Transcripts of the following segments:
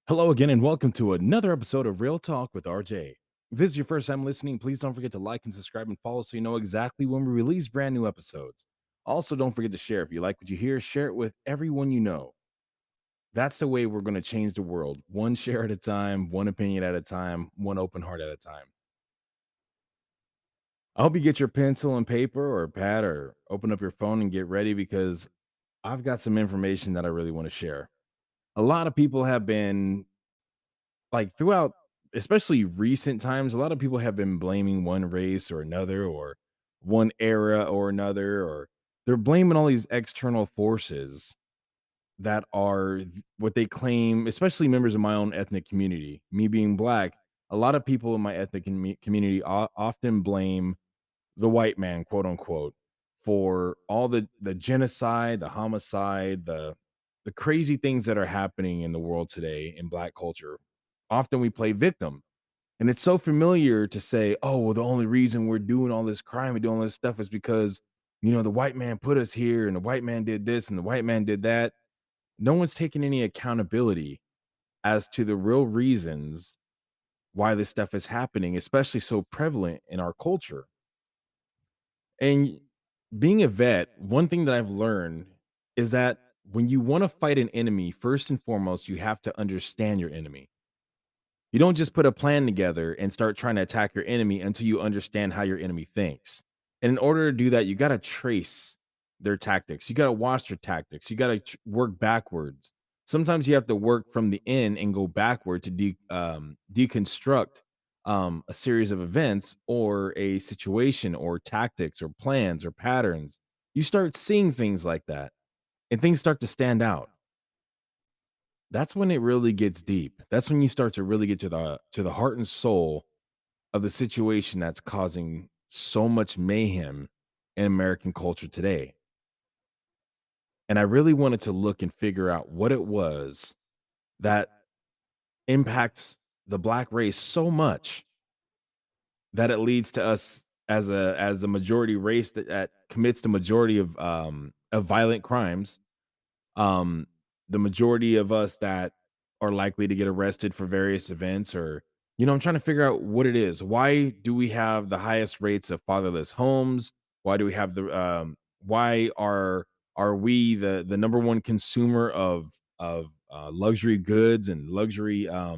Hello again, and welcome to another episode of Real Talk with RJ. If this is your first time listening, please don't forget to like and subscribe and follow so you know exactly when we release brand new episodes. Also, don't forget to share. If you like what you hear, share it with everyone you know. That's the way we're going to change the world, one share at a time, one opinion at a time, one open heart at a time. I hope you get your pencil and paper or pad or open up your phone and get ready because I've got some information that I really want to share. A lot of people have been like throughout especially recent times, a lot of people have been blaming one race or another or one era or another, or they're blaming all these external forces that are what they claim, especially members of my own ethnic community. Me being black, a lot of people in my ethnic community often blame the white man, quote unquote, for all the genocide, the homicide, the crazy things that are happening in the world today in black culture. Often we play victim. And it's so familiar to say, oh, well, the only reason we're doing all this crime and doing all this stuff is because, the white man put us here and the white man did this and the white man did that. No one's taking any accountability as to the real reasons why this stuff is happening, especially so prevalent in our culture. And being a vet, one thing that I've learned is that when you want to fight an enemy, first and foremost, you have to understand your enemy. You don't just put a plan together and start trying to attack your enemy until you understand how your enemy thinks. And in order to do that, you got to trace their tactics. You got to watch their tactics. You got to work backwards. Sometimes you have to work from the end and go backward to deconstruct a series of events or a situation or tactics or plans or patterns. You start seeing things like that and things start to stand out. That's when it really gets deep. That's when you start to really get to the heart and soul of the situation that's causing so much mayhem in American culture today. And I really wanted to look and figure out what it was that impacts the black race so much that it leads to us as the majority race that commits the majority of violent crimes. um the majority of us that are likely to get arrested for various events, or I'm trying to figure out what it is. Why do we have the highest rates of fatherless homes? Why do we have the why are we the number one consumer of luxury goods and luxury uh,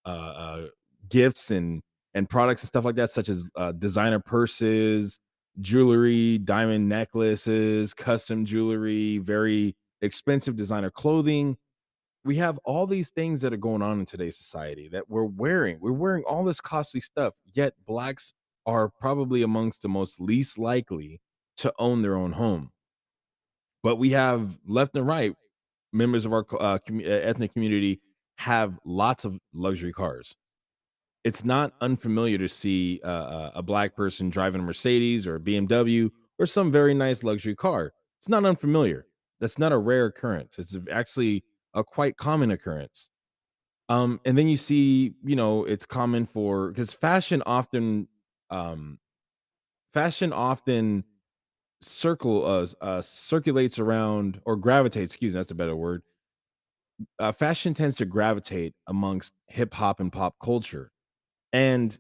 uh, gifts and products and stuff like that, such as designer purses, jewelry, diamond necklaces, custom jewelry, very expensive designer clothing. We have all these things that are going on in today's society that we're wearing. We're wearing all this costly stuff, yet blacks are probably amongst the most least likely to own their own home. But we have left and right members of our ethnic community have lots of luxury cars. It's not unfamiliar to see a black person driving a Mercedes or a BMW or some very nice luxury car. It's not unfamiliar. That's not a rare occurrence. It's actually a quite common occurrence. And then you see, it's common for because um, fashion often circulates around or gravitates. Excuse me, that's a better word. Fashion tends to gravitate amongst hip hop and pop culture, and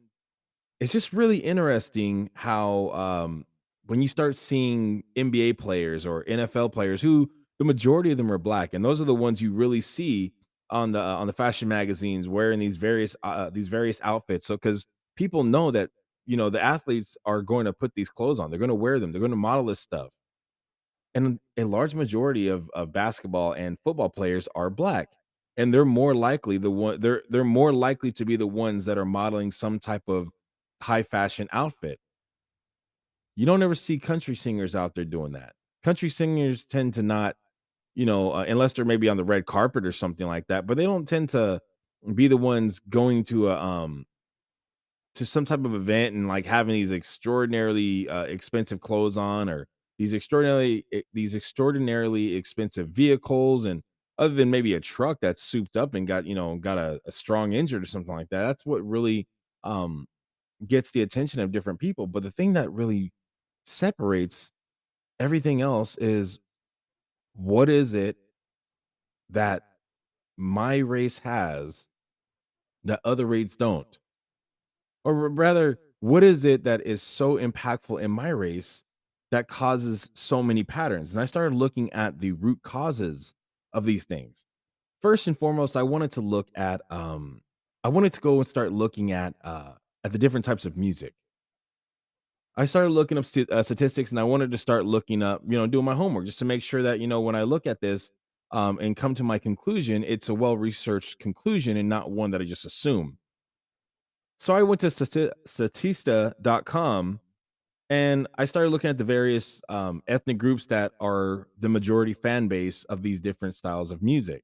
it's just really interesting how, when you start seeing NBA players or NFL players who the majority of them are black, and those are the ones you really see on the fashion magazines wearing these various outfits. So because people know that, the athletes are going to put these clothes on, they're gonna wear them, they're gonna model this stuff. And a large majority of basketball and football players are black, and they're more likely to be the ones that are modeling some type of high fashion outfit. You don't ever see country singers out there doing that. Country singers tend to not, unless they're maybe on the red carpet or something like that, but they don't tend to be the ones going to some type of event and like having these extraordinarily expensive clothes on, or these extraordinarily expensive vehicles, and other than maybe a truck that's souped up and got a strong engine or something like that. That's what really um gets the attention of different people. But the thing that really separates everything else is, what is it that my race has that other races don't? Or rather, what is it that is so impactful in my race that causes so many patterns? And I started looking at the root causes of these things. First and foremost, I wanted to go and start looking at the different types of music. I started looking up statistics, and I wanted to start looking up, doing my homework just to make sure that, when I look at this and come to my conclusion, it's a well researched conclusion and not one that I just assume. So I went to statista.com and I started looking at the various ethnic groups that are the majority fan base of these different styles of music.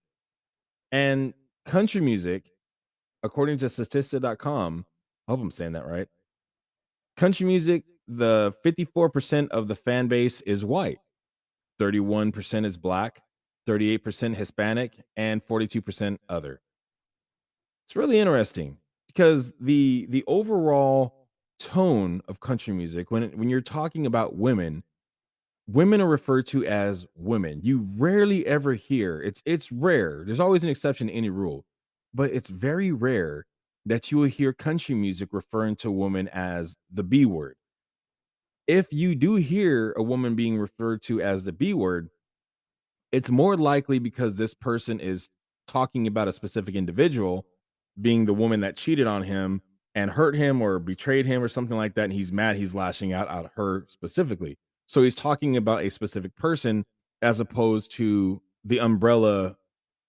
And country music, according to statista.com, I hope I'm saying that right. Country music, the 54% of the fan base is white, 31% is black, 38% Hispanic, and 42% other. It's really interesting because the overall tone of country music when you're talking about women, women are referred to as women. You rarely ever hear it's rare. There's always an exception to any rule, but it's very rare that you will hear country music referring to a woman as the B word. If you do hear a woman being referred to as the B word, it's more likely because this person is talking about a specific individual, being the woman that cheated on him and hurt him or betrayed him or something like that, and he's mad, he's lashing out at her specifically. So he's talking about a specific person as opposed to the umbrella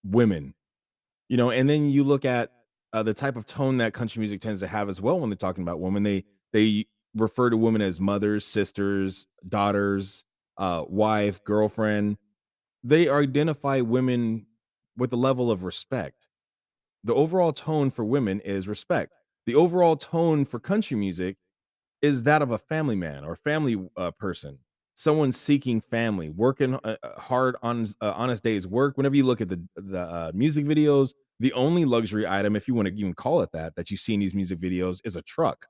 women, and then you look at, the type of tone that country music tends to have as well when they're talking about women. They refer to women as mothers, sisters, daughters, wife, girlfriend. They identify women with a level of respect. The overall tone for women is respect. The overall tone for country music is that of a family man or family, person, someone seeking family, working, hard on his day's work. Whenever you look at the music videos, the only luxury item, if you wanna even call it that you see in these music videos is a truck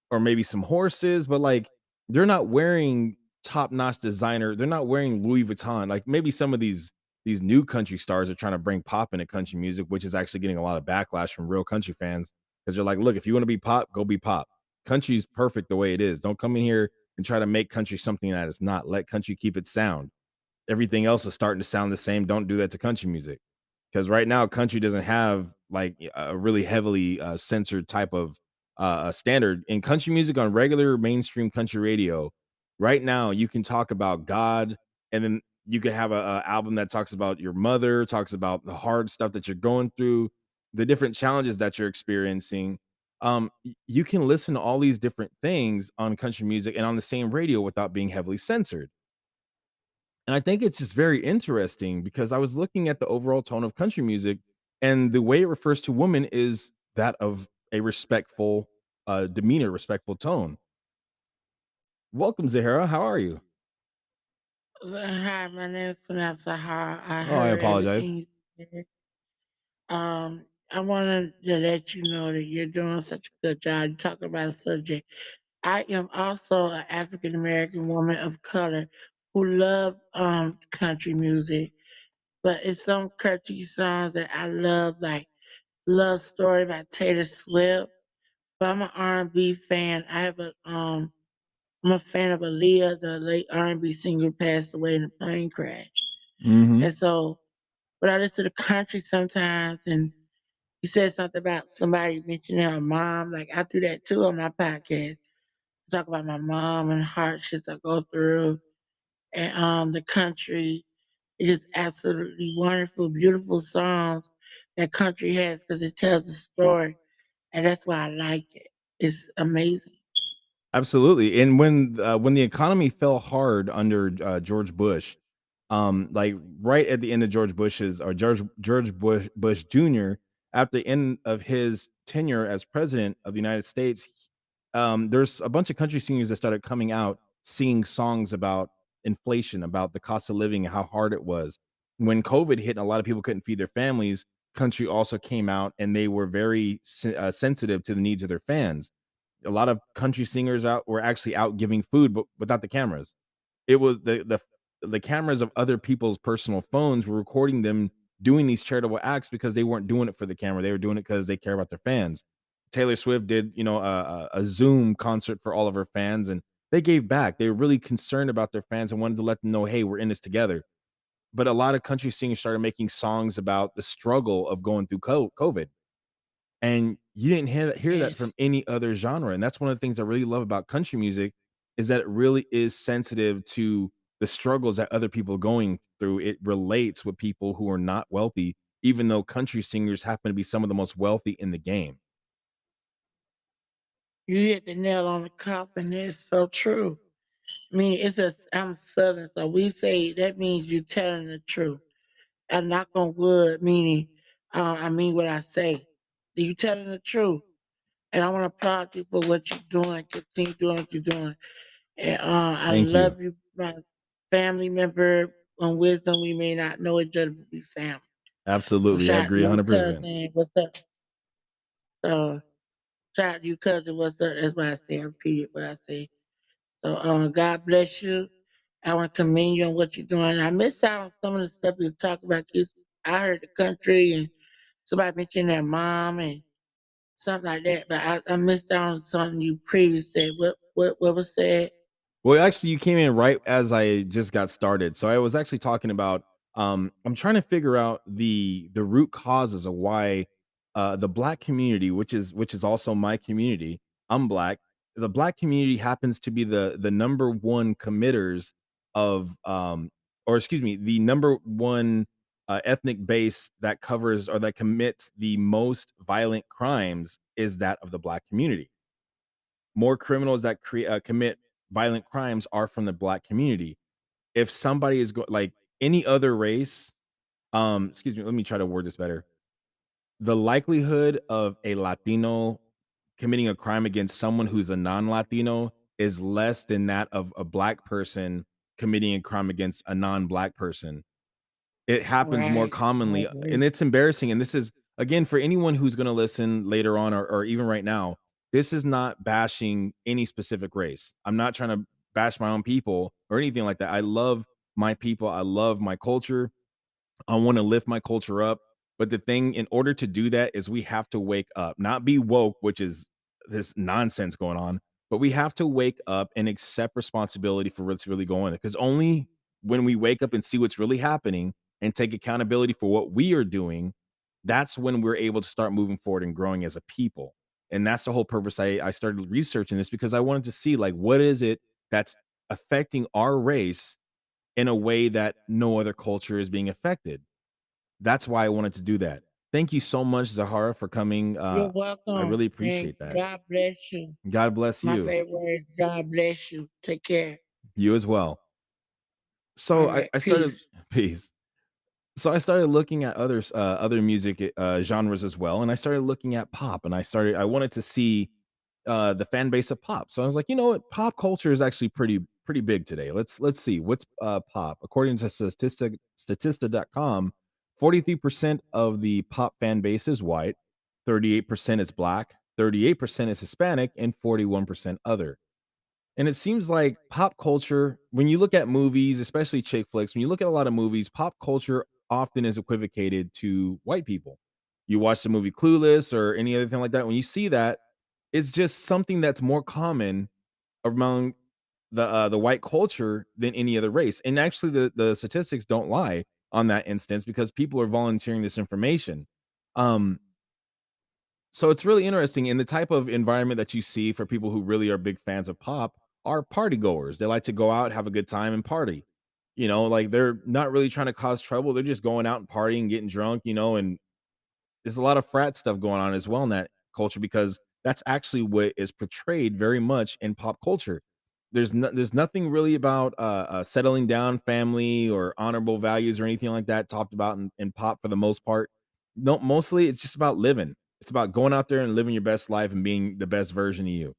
or maybe some horses, but, like, they're not wearing top-notch designer, they're not wearing Louis Vuitton, like, maybe some of these new country stars are trying to bring pop into country music, which is actually getting a lot of backlash from real country fans because 'cause they're like, "Look, if you wanna be pop, go be pop. Country's perfect the way it is. Don't come in here and try to make country something that it's not. Let country keep its sound. Everything else is starting to sound the same. Don't do that to country music." Because right now, country doesn't have like a really heavily censored type of standard in country music on regular mainstream country radio. Right now, you can talk about God, and then you can have a album that talks about your mother, talks about the hard stuff that you're going through, the different challenges that you're experiencing. You can listen to all these different things on country music and on the same radio without being heavily censored. And I think it's just very interesting because I was looking at the overall tone of country music, and the way it refers to women is that of a respectful demeanor, respectful tone. Welcome, Zahara. How are you? Hi, my name is pronounced Sahar. I Oh, I heard apologize. everything you said. I wanted to let you know that you're doing such a good job. You talk about a subject. I am also an African American woman of color who love country music, but it's some country songs that I love, like "Love Story" by Taylor Swift. But I'm an R&B fan. I'm a fan of Aaliyah, the late R&B singer who passed away in a plane crash. Hmm. And so but I listen to country sometimes, and you said something about somebody mentioning her mom. Like I do that too on my podcast. I talk about my mom and hardships I go through, and the country. It is absolutely wonderful, beautiful songs that country has because it tells a story, and that's why I like it. It's amazing. Absolutely. And when the economy fell hard under George Bush, like right at the end of George Bush Jr., at the end of his tenure as president of the United States, there's a bunch of country singers that started coming out singing songs about inflation, about the cost of living, and how hard it was. When COVID hit and a lot of people couldn't feed their families, country also came out and they were very sensitive to the needs of their fans. A lot of country singers out were actually out giving food, but without the cameras. It was the cameras of other people's personal phones were recording them doing these charitable acts because they weren't doing it for the camera. They were doing it because they care about their fans. Taylor Swift did, a Zoom concert for all of her fans, and they gave back. They were really concerned about their fans and wanted to let them know, hey, we're in this together. But a lot of country singers started making songs about the struggle of going through COVID, and you didn't hear that Yes. from any other genre, and that's one of the things I really love about country music is that it really is sensitive to the struggles that other people are going through. It relates with people who are not wealthy, even though country singers happen to be some of the most wealthy in the game. You hit the nail on the coffin. It's so true. I mean, I'm Southern, so we say that means you telling the truth. I knock on wood, meaning I mean what I say. You telling the truth. And I want to applaud you for what you're doing. Continue doing what you're doing. And I Thank you. love you, my family member. On wisdom, we may not know each other, but we family. So Absolutely, I shout out to agree you, 100%. cousin. What's up? Uh, shout out to you, cousin. What's up? That's what I say. I repeat what I say. So God bless you. I want to commend you on what you're doing. I missed out on some of the stuff you was talking about. 'Cause I heard the country and somebody mentioned their mom and something like that, but I missed out on something you previously said. What was said? Well, actually, you came in right as I just got started. So I was actually talking about I'm trying to figure out the root causes of why the black community, which is also my community, I'm black. The black community happens to be the number one committers of or excuse me, the number one ethnic base that covers or that commits the most violent crimes is that of the black community. More criminals that commit violent crimes are from the black community. If somebody is like any other race, excuse me, let me try to word this better. The likelihood of a Latino committing a crime against someone who's a non-Latino is less than that of a black person committing a crime against a non-black person. It happens more Right. I commonly, agree. and it's embarrassing, and this is again, for anyone who's gonna listen later on or even right now, this is not bashing any specific race. I'm not trying to bash my own people or anything like that. I love my people, I love my culture, I wanna lift my culture up, but the thing in order to do that is we have to wake up, not be woke, which is this nonsense going on, but we have to wake up and accept responsibility for what's really going on. Because only when we wake up and see what's really happening and take accountability for what we are doing, that's when we're able to start moving forward and growing as a people. And that's the whole purpose I started researching this because I wanted to see like what is it that's affecting our race in a way that no other culture is being affected. That's why I wanted to do that. Thank you so much, Zahara, for coming. You're I welcome, really and appreciate that. God bless you. God bless My you. favorite word is God bless you. Take care. You as well. All So right. I started Peace. peace. So I started looking at other music genres as well, and I started looking at pop, and I wanted to see the fan base of pop. So I was like, you know what, pop culture is actually pretty big today. Let's see what's pop. According to Statista.com, 43% of the pop fan base is white, 38% is black, 38% is Hispanic, and 41% other. And it seems like pop culture, when you look at movies, especially chick flicks, when you look at a lot of movies, pop culture often is equivocated to white people. You watch the movie Clueless or any other thing like that. When you see that, it's just something that's more common among the white culture than any other race. And actually, the statistics don't lie on that instance because people are volunteering this information. Um, so it's really interesting, and the type of environment that you see for people who really are big fans of pop are party goers. They like to go out, have a good time, and party. Like they're not really trying to cause trouble. They're just going out and partying, getting drunk, and there's a lot of frat stuff going on as well in that culture because that's actually what is portrayed very much in pop culture. There's nothing really about settling down, family, or honorable values or anything like that talked about in pop for the most part. No, mostly it's just about living. It's about going out there and living your best life and being the best version of you.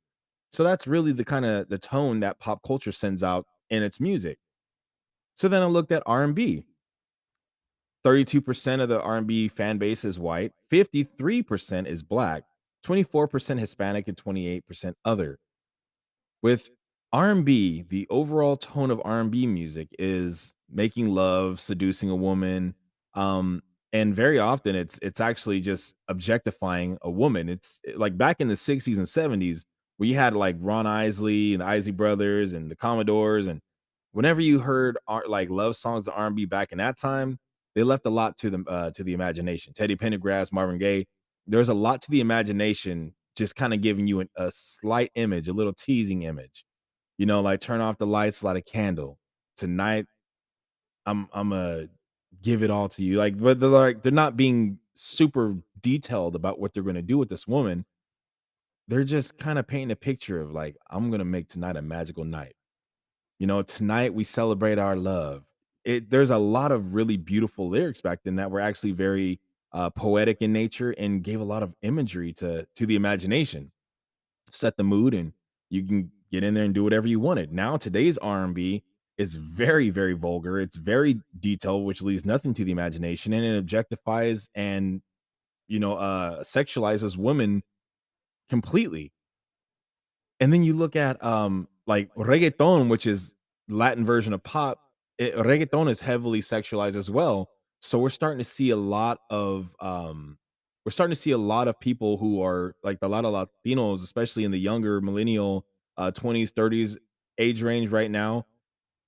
So that's really the kind of the tone that pop culture sends out in its music. So then I looked at R&B. 32% of the R&B fan base is white, 53% is black, 24% Hispanic, and 28% other. With R&B, the overall tone of R&B music is making love, seducing a woman. and very often it's actually just objectifying a woman. Like back in the 60s and 70s, we had like Ron Isley and the Isley Brothers and the Commodores, and whenever you heard like love songs of R&B back in that time, they left a lot to the imagination. Teddy Pendergrass, Marvin Gaye, there's a lot to the imagination, just kind of giving you a slight image, a little teasing image. Like turn off the lights, light a candle. Tonight I'm give it all to you. Like, but they're not being super detailed about what they're gonna do with this woman. They're just kinda painting a picture of like, I'm gonna make tonight a magical night. Tonight we celebrate our love. There's a lot of really beautiful lyrics back then that were actually very poetic in nature and gave a lot of imagery to the imagination, set the mood, and you can get in there and do whatever you wanted. Now today's R&B is very, very vulgar. It's very detailed, which leaves nothing to the imagination, and it objectifies and sexualizes women completely. And then you look at like reggaeton, which is Latin version of pop. Reggaeton is heavily sexualized as well. So we're starting to see a lot of people who are like a lot of Latinos, especially in the younger millennial 20s, 30s age range right now.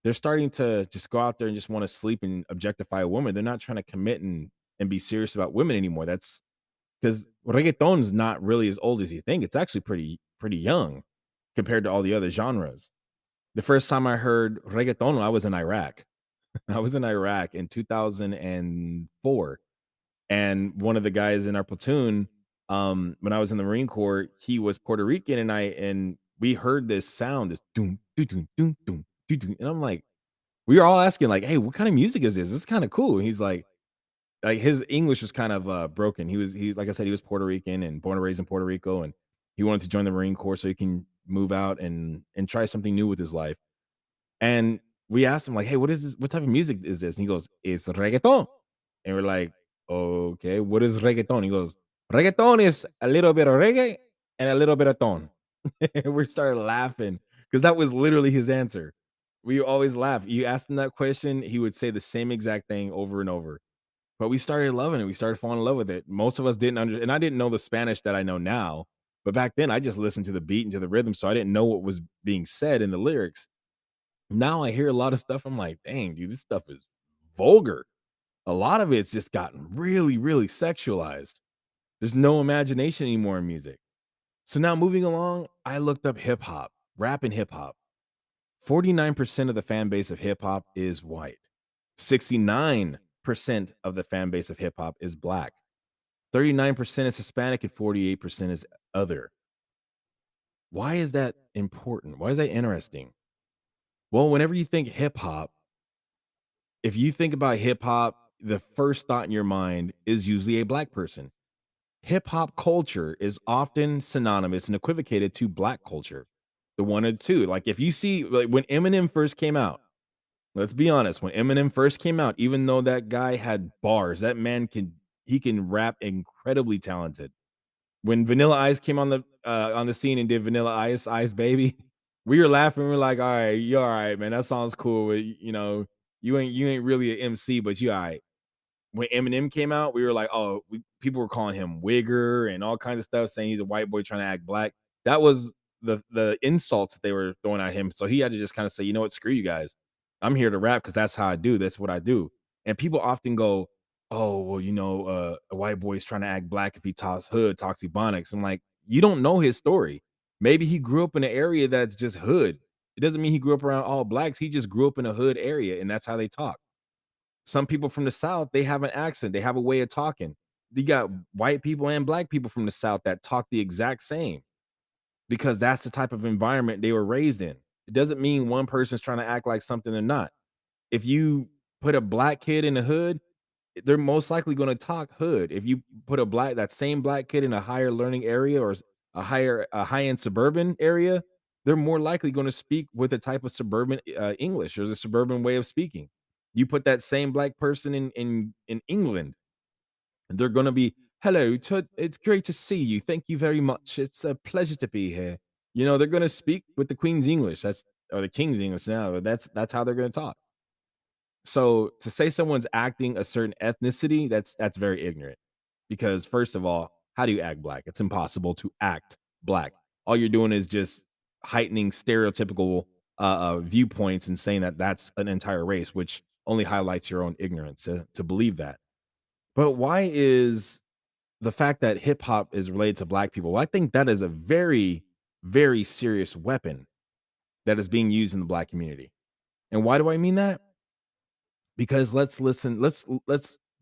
They're starting to just go out there and just want to sleep and objectify a woman. They're not trying to commit and be serious about women anymore. That's because reggaeton is not really as old as you think. It's actually pretty young compared to all the other genres. The first time I heard reggaeton, I was in Iraq. I was in Iraq in 2004, and one of the guys in our platoon, when I was in the Marine Corps, he was Puerto Rican, and we heard this sound, this doom, doo doom, doom, doom, doo doom, and I'm like, we were all asking like, "Hey, what kind of music is this? This is kind of cool." And he's like his English was kind of broken. He like I said, he was Puerto Rican and born and raised in Puerto Rico, and he wanted to join the Marine Corps so he can move out and try something new with his life. And we asked him like, "Hey, what is this? What type of music is this?" And he goes, "It's reggaeton." And we're like, "Okay, what is reggaeton?" He goes, "Reggaeton is a little bit of reggae and a little bit of ton." We started laughing because that was literally his answer. We always laugh. You asked him that question, he would say the same exact thing over and over. But we started loving it. We started falling in love with it. Most of us didn't and I didn't know the Spanish that I know now. But back then, I just listened to the beat and to the rhythm, so I didn't know what was being said in the lyrics. Now I hear a lot of stuff. I'm like, dang, dude, this stuff is vulgar. A lot of it's just gotten really, really sexualized. There's no imagination anymore in music. So now moving along, I looked up hip hop, rap and hip hop. 49% of the fan base of hip hop is white. 69% of the fan base of hip hop is black. 39% is Hispanic and 48% is other. Why is that important? Why is that interesting? Well, whenever you think hip hop, if you think about hip hop, the first thought in your mind is usually a black person. Hip hop culture is often synonymous and equivocated to black culture. The one and two. Like if you see like when Eminem first came out, let's be honest, when Eminem first came out, even though that guy had bars, that man can rap incredibly talented. When Vanilla Ice came on the scene and did Vanilla Ice, Ice Baby, we were laughing. We're like, "All right, you all right, man. That song's cool. But, you ain't really an MC, but you all right." When Eminem came out, we were like, "Oh," people were calling him wigger and all kinds of stuff, saying he's a white boy trying to act black. That was the insults that they were throwing at him. So he had to just kind of say, "You know what? Screw you guys. I'm here to rap because that's how I do. That's what I do." And people often go, "Oh, well, a white boy's trying to act black if he talks hood, talks ebonics." I'm like, you don't know his story. Maybe he grew up in an area that's just hood. It doesn't mean he grew up around all blacks. He just grew up in a hood area, and that's how they talk. Some people from the South, they have an accent, they have a way of talking. You got white people and black people from the South that talk the exact same because that's the type of environment they were raised in. It doesn't mean one person's trying to act like something they're not. If you put a black kid in the hood, they're most likely going to talk hood. If you put that same black kid in a higher learning area or a high-end suburban area, they're more likely going to speak with a type of suburban English or the suburban way of speaking. You put that same black person in England, and they're going to be, "Hello, it's great to see you. Thank you very much. It's a pleasure to be here." They're going to speak with the Queen's English. That's or the King's English now. But that's how they're going to talk. So to say someone's acting a certain ethnicity, that's very ignorant. Because first of all, how do you act black? It's impossible to act black. All you're doing is just heightening stereotypical viewpoints and saying that that's an entire race, which only highlights your own ignorance to believe that. But why is the fact that hip hop is related to black people? Well, I think that is a very, very serious weapon that is being used in the black community. And why do I mean that? Because let's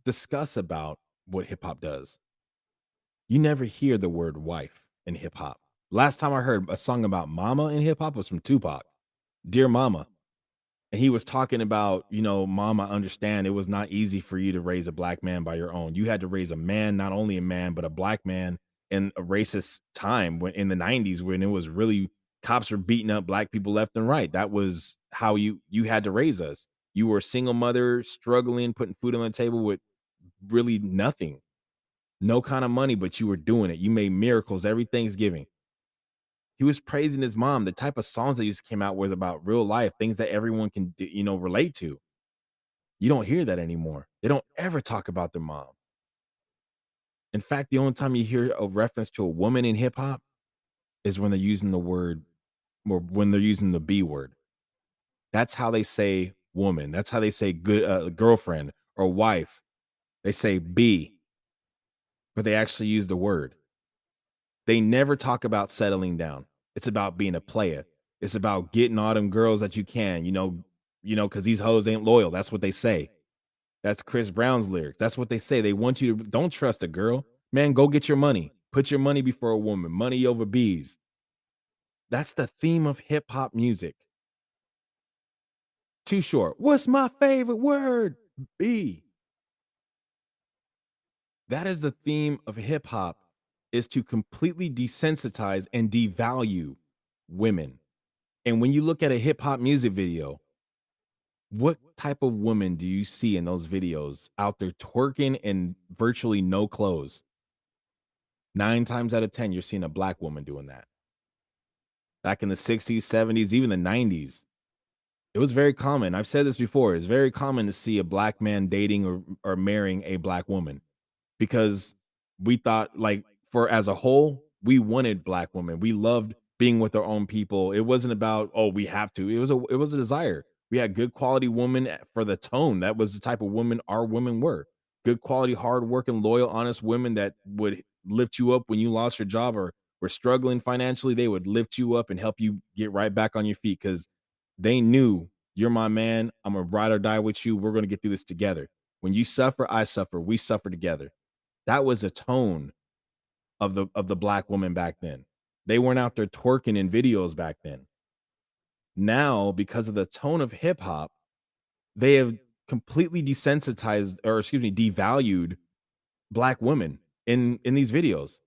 discuss about what hip hop does. You never hear the word wife in hip hop. Last time I heard a song about mama in hip hop was from Tupac, Dear Mama. And he was talking about, mom, I understand it was not easy for you to raise a black man by your own. You had to raise a man, not only a man, but a black man in a racist time when in the 90s when it was really cops were beating up black people left and right. That was how you had to raise us. You were a single mother, struggling, putting food on the table with really nothing, no kind of money, but you were doing it. You made miracles every Thanksgiving. He was praising his mom. The type of songs that just came out was about real life, things that everyone can, relate to. You don't hear that anymore. They don't ever talk about their mom. In fact, the only time you hear a reference to a woman in hip hop is when they're using the word or when they're using the B word. That's how they say woman. That's how they say good girlfriend or wife. They say B, but they actually use the word. They never talk about settling down. It's about being a player. It's about getting all them girls that you can, because these hoes ain't loyal. That's what they say. That's Chris Brown's lyrics. That's what they say. They want you to don't trust a girl. Man, go get your money. Put your money before a woman. Money over bees. That's the theme of hip hop music. Too short. What's my favorite word? B. That is the theme of hip hop is to completely desensitize and devalue women. And when you look at a hip hop music video, what type of woman do you see in those videos out there twerking in virtually no clothes? 9 times out of 10, you're seeing a black woman doing that. Back in the 60s, 70s, even the 90s, it was very common. I've said this before. It's very common to see a black man dating or marrying a black woman because we thought like for as a whole, we wanted black women. We loved being with our own people. It wasn't about, oh, we have to. It was a desire. We had good quality women for the tone. That was the type of women our women were. Good quality, hardworking, loyal, honest women that would lift you up when you lost your job or were struggling financially. They would lift you up and help you get right back on your feet because they knew you're my man. I'm a ride or die with you. We're going to get through this together. When you suffer, I suffer. We suffer together. That was a tone of the black woman back then. They weren't out there twerking in videos back then. Now, because of the tone of hip hop, they have completely desensitized or excuse me, devalued black women in these videos.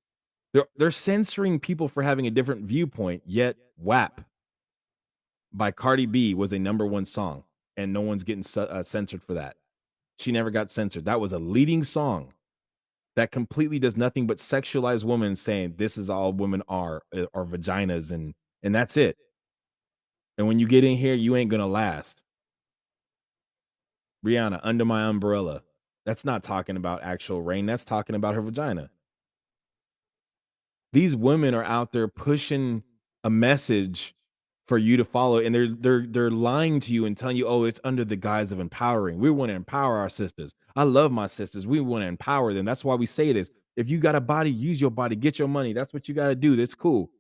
They're censoring people for having a different viewpoint, yet WAP by Cardi B was a number one song, and no one's getting censored for that. She never got censored. That was a leading song that completely does nothing but sexualize women, saying this is all women are vaginas, and that's it. And when you get in here, you ain't gonna last. Rihanna, under my umbrella. That's not talking about actual rain. That's talking about her vagina. These women are out there pushing a message for you to follow, and they're lying to you and telling you, "Oh, it's under the guise of empowering. We want to empower our sisters. I love my sisters. We want to empower them. That's why we say this. If you got a body, use your body, get your money. That's what you got to do. That's cool."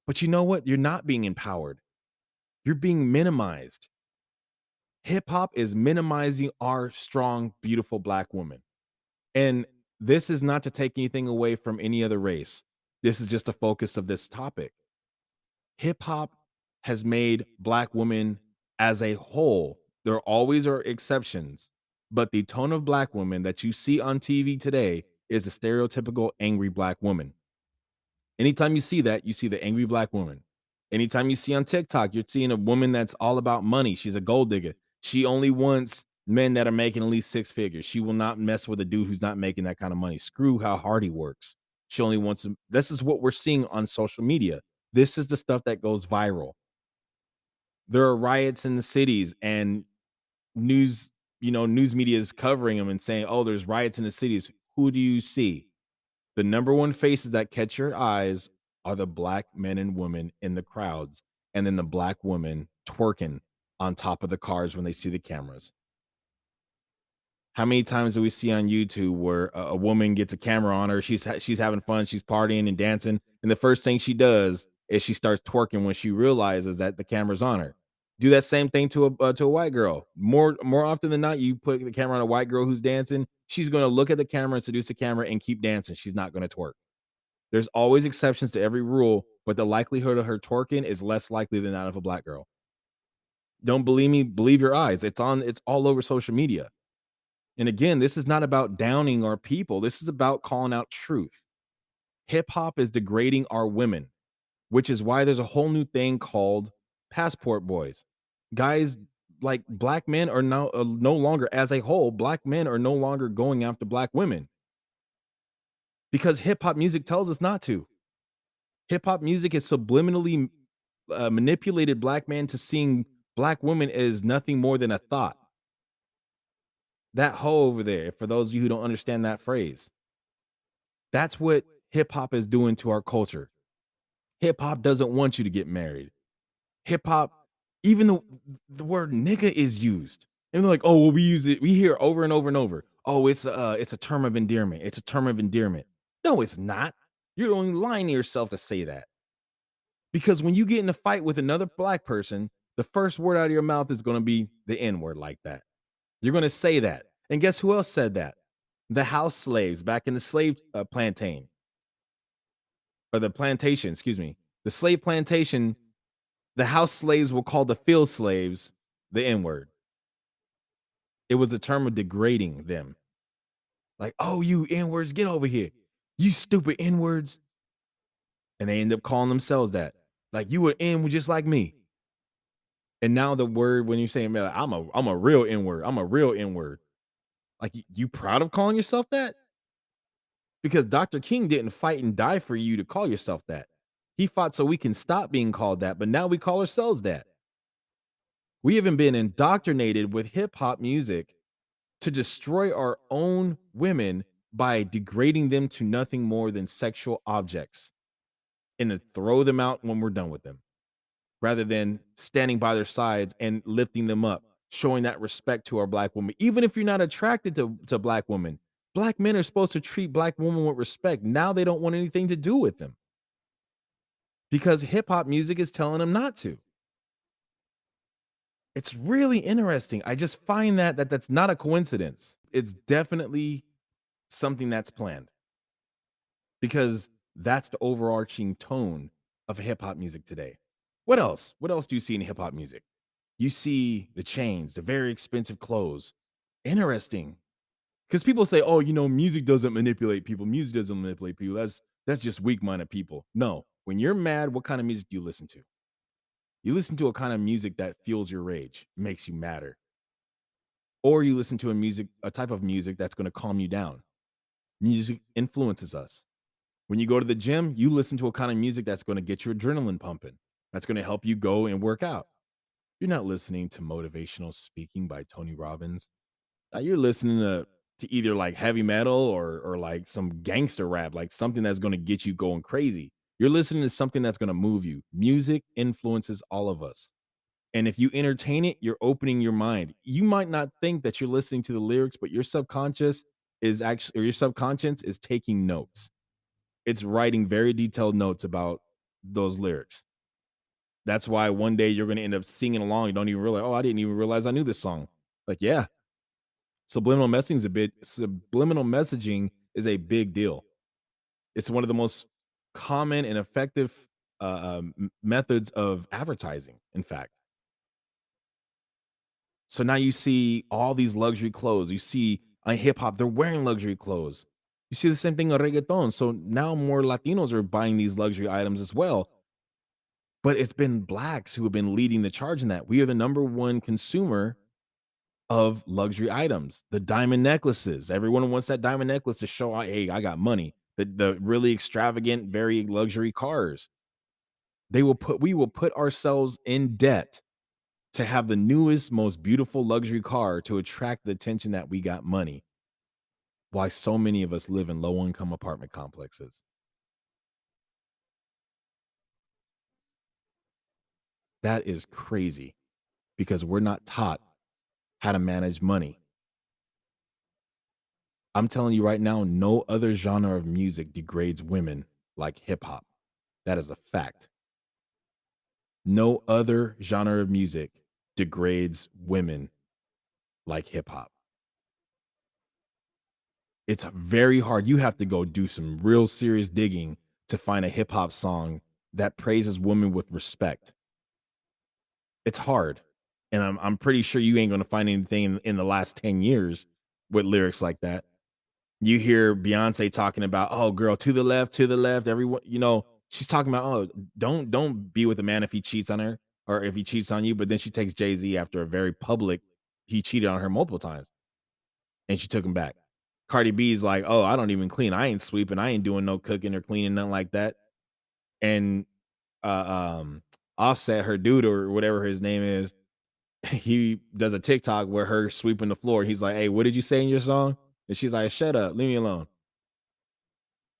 But you know what? You're not being empowered. You're being minimized. Hip hop is minimizing our strong, beautiful black woman. And this is not to take anything away from any other race. This is just a focus of this topic. Hip hop has made black women as a whole, there always are exceptions, but the tone of black women that you see on TV today is a stereotypical angry black woman. Anytime you see that, you see the angry black woman. Anytime you see on TikTok, you're seeing a woman that's all about money. She's a gold digger. She only wants men that are making at least six figures. She will not mess with a dude who's not making that kind of money. Screw how hard he works. She only wants him. This is what we're seeing on social media. This is the stuff that goes viral. There are riots in the cities and news. news media is covering them and saying, "Oh, there's riots in the cities." Who do you see? The number one faces that catch your eyes are the black men and women in the crowds, and then the black women twerking on top of the cars when they see the cameras. How many times do we see on YouTube where a woman gets a camera on her, she's having fun, she's partying and dancing, and the first thing she does is she starts twerking when she realizes that the camera's on her. Do that same thing to a white girl. More often than not, you put the camera on a white girl who's dancing, she's gonna look at the camera and seduce the camera and keep dancing. She's not gonna twerk. There's always exceptions to every rule, but the likelihood of her twerking is less likely than that of a black girl. Don't believe me? Believe your eyes. It's all over social media. And again, this is not about downing our people. This is about calling out truth. Hip hop is degrading our women, which is why there's a whole new thing called passport boys. Guys, like black men are now no longer, as a whole, black men are no longer going after black women because hip hop music tells us not to. Hip hop music has subliminally manipulated black men to seeing black women as nothing more than a thought. That hoe over there, for those of you who don't understand that phrase, that's what hip hop is doing to our culture. Hip hop doesn't want you to get married. Hip hop, even the word nigga is used. And they're like, oh, well, we use it, we hear it over and over and over. Oh, it's a term of endearment. It's a term of endearment. No, it's not. You're only lying to yourself to say that. Because when you get in a fight with another black person, the first word out of your mouth is going to be the N word like that. You're going to say that. And guess who else said that? The house slaves back in the slave plantain or the plantation, excuse me. The slave plantation, the house slaves will call the field slaves the N word. It was a term of degrading them. Like, oh, you N words, get over here. You stupid N words. And they end up calling themselves that. Like, you were N just like me. And now the word when you say, man, I'm a real N word. I'm a real N word. Like, you proud of calling yourself that? Because Dr. King didn't fight and die for you to call yourself that. He fought so we can stop being called that, but now we call ourselves that. We haven't been indoctrinated with hip hop music to destroy our own women by degrading them to nothing more than sexual objects and to throw them out when we're done with them, rather than standing by their sides and lifting them up, showing that respect to our black women. Even if you're not attracted to black women, black men are supposed to treat black women with respect. Now they don't want anything to do with them because hip hop music is telling them not to. It's really interesting. I just find that's not a coincidence. It's definitely something that's planned because that's the overarching tone of hip hop music today. What else? What else do you see in hip hop music? You see the chains, the very expensive clothes. Interesting. Because people say, "Oh, music doesn't manipulate people. Music doesn't manipulate people. That's just weak-minded people." No. When you're mad, what kind of music do you listen to? You listen to a kind of music that fuels your rage, makes you madder. Or you listen to a type of music that's going to calm you down. Music influences us. When you go to the gym, you listen to a kind of music that's going to get your adrenaline pumping. That's going to help you go and work out. You're not listening to motivational speaking by Tony Robbins. You're listening to either like heavy metal or like some gangster rap, like something that's going to get you going crazy. You're listening to something that's going to move you. Music influences all of us. And if you entertain it, you're opening your mind. You might not think that you're listening to the lyrics, but your subconscious is actually, or your subconscious is taking notes. It's writing very detailed notes about those lyrics. That's why one day you're going to end up singing along. You don't even realize, oh, I didn't even realize I knew this song. Like, yeah, subliminal messaging is a big deal. It's one of the most common and effective methods of advertising, in fact. So now you see all these luxury clothes. You see hip hop, they're wearing luxury clothes. You see the same thing on reggaeton. So now more Latinos are buying these luxury items as well. But it's been blacks who have been leading the charge in that. We are the number one consumer of luxury items. The diamond necklaces. Everyone wants that diamond necklace to show, hey, I got money. The really extravagant, very luxury cars. We will put ourselves in debt to have the newest, most beautiful luxury car to attract the attention that we got money, why so many of us live in low income apartment complexes. That is crazy because we're not taught how to manage money. I'm telling you right now, no other genre of music degrades women like hip hop. That is a fact. No other genre of music degrades women like hip hop. It's very hard. You have to go do some real serious digging to find a hip hop song that praises women with respect. It's hard. And I'm pretty sure you ain't gonna find anything in the last 10 years with lyrics like that. You hear Beyonce talking about, "Oh, girl, to the left, everyone," she's talking about, "Oh, don't be with a man if he cheats on her or if he cheats on you," but then she takes Jay-Z after a very public he cheated on her multiple times, and she took him back. Cardi B's like, "Oh, I don't even clean. I ain't sweeping. I ain't doing no cooking or cleaning, nothing like that." And, uh, um, Offset, her dude or whatever his name is, he does a TikTok where her sweeping the floor. He's like, "Hey, what did you say in your song?" And she's like, "Shut up, leave me alone."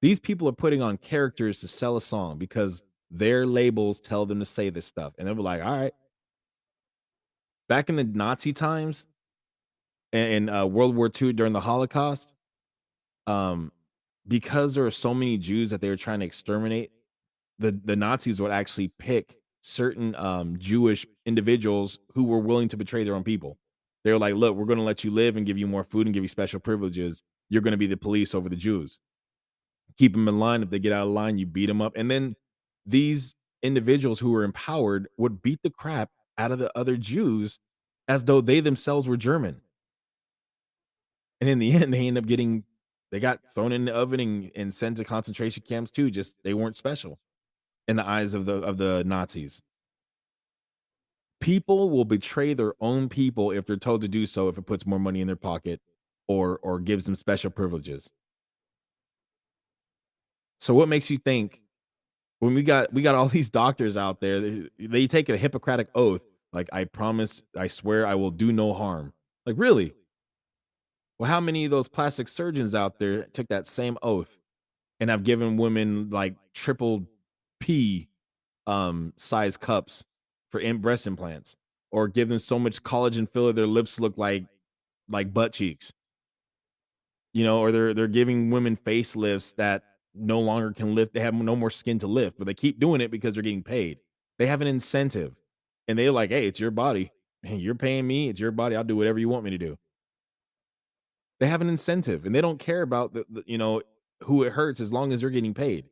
These people are putting on characters to sell a song because their labels tell them to say this stuff. And they were like, all right. Back in the Nazi times and World War II during the Holocaust, um, because there are so many Jews that they were trying to exterminate, the Nazis would actually pick certain Jewish individuals who were willing to betray their own people. They were like, look, we're going to let you live and give you more food and give you special privileges. You're going to be the police over the Jews. Keep them in line. If they get out of line, you beat them up. And then these individuals who were empowered would beat the crap out of the other Jews as though they themselves were German. And in the end, they got thrown in the oven and sent to concentration camps too. Just they weren't special in the eyes of the Nazis. People will betray their own people if they're told to do so, if it puts more money in their pocket or gives them special privileges. So what makes you think when we got all these doctors out there, they take a Hippocratic oath, like, "I promise, I swear I will do no harm." Like, really? Well, how many of those plastic surgeons out there took that same oath and have given women, like, triple P, size cups for breast implants, or give them so much collagen filler their lips look like butt cheeks, or they're giving women facelifts that no longer can lift. They have no more skin to lift, but they keep doing it because they're getting paid. They have an incentive, and they're like, "Hey, it's your body. Hey, you're paying me. It's your body. I'll do whatever you want me to do." They have an incentive, and they don't care about who it hurts as long as they're getting paid.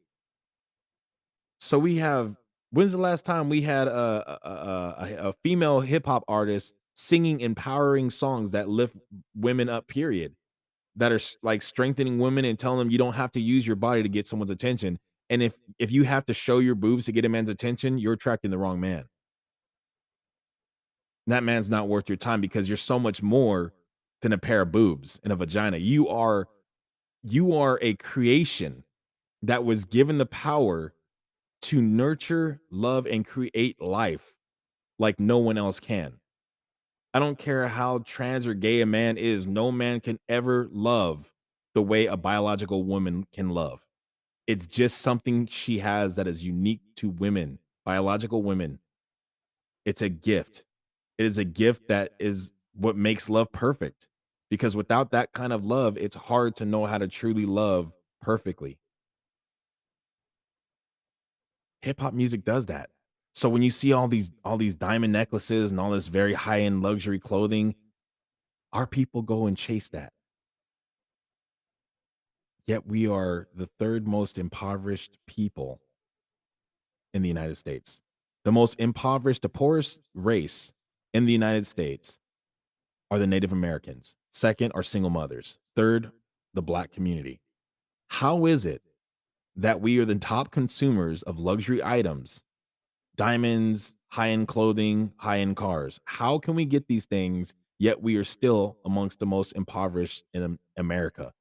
So we have. When's the last time we had a female hip hop artist singing empowering songs that lift women up? Period. That are like strengthening women and telling them you don't have to use your body to get someone's attention. And if you have to show your boobs to get a man's attention, you're attracting the wrong man. That man's not worth your time because you're so much more than a pair of boobs and a vagina. You are a creation that was given the power to nurture, love, and create life like no one else can. I don't care how trans or gay a man is, no man can ever love the way a biological woman can love. It's just something she has that is unique to women, biological women. It's a gift. It is a gift that is what makes love perfect. Because without that kind of love, it's hard to know how to truly love perfectly. Hip hop music does that. So when you see all these diamond necklaces and all this very high-end luxury clothing, our people go and chase that. Yet we are the third most impoverished people in the United States. The most impoverished, the poorest race in the United States are the Native Americans. Second are single mothers. Third, the Black community. How is it that we are the top consumers of luxury items, diamonds, high end clothing, high end cars? How can we get these things, yet we are still amongst the most impoverished in America?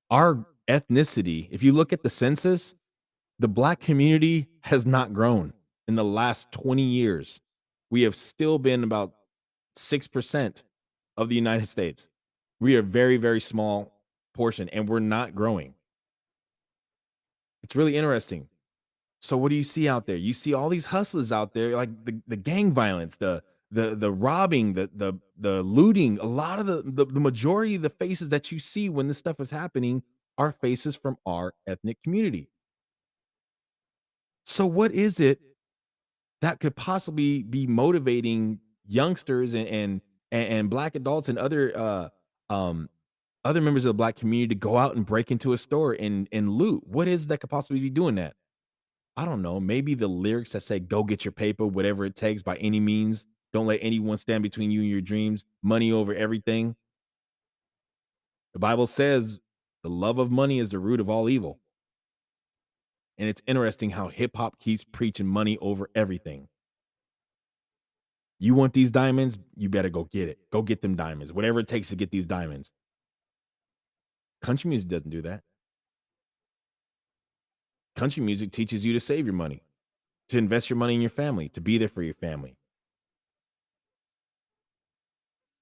Our ethnicity, if you look at the census, the Black community has not grown in the last 20 years. we have still been about 6% of the United States. We are very, very small portion, and we're not growing. It's really interesting. So what do you see out there? You see all these hustlers out there, like the gang violence, the robbing, the looting. A lot of the majority of the faces that you see when this stuff is happening are faces from our ethnic community. So what is it that could possibly be motivating youngsters and black adults and other members of the black community to go out and break into a store and loot? What is that could possibly be doing that? I don't know, maybe the lyrics that say, "Go get your paper, whatever it takes by any means. Don't let anyone stand between you and your dreams. Money over everything." The Bible says, "The love of money is the root of all evil." And it's interesting how hip hop keeps preaching money over everything. You want these diamonds? You better go get it. Go get them diamonds, whatever it takes to get these diamonds. Country music doesn't do that. Country music teaches you to save your money, to invest your money in your family, to be there for your family.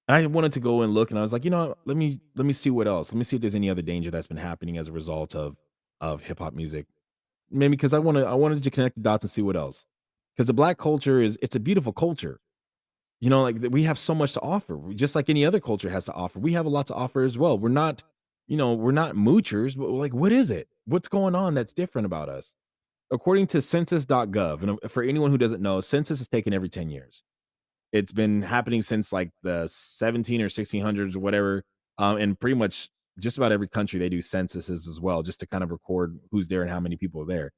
I wanted to go and look, and I was like, let me see what else. Let me see if there's any other danger that's been happening as a result of hip hop music. Maybe because I wanted to connect the dots and see what else. Because the black culture it's a beautiful culture. Like we have so much to offer, just like any other culture has to offer. We have a lot to offer as well. We're not moochers, but like, what is it? What's going on that's different about us? According to census.gov, and for anyone who doesn't know, census is taken every 10 years. It's been happening since like the 17 or 1600s or whatever. And pretty much just about every country they do censuses as well, just to kind of record who's there and how many people are there.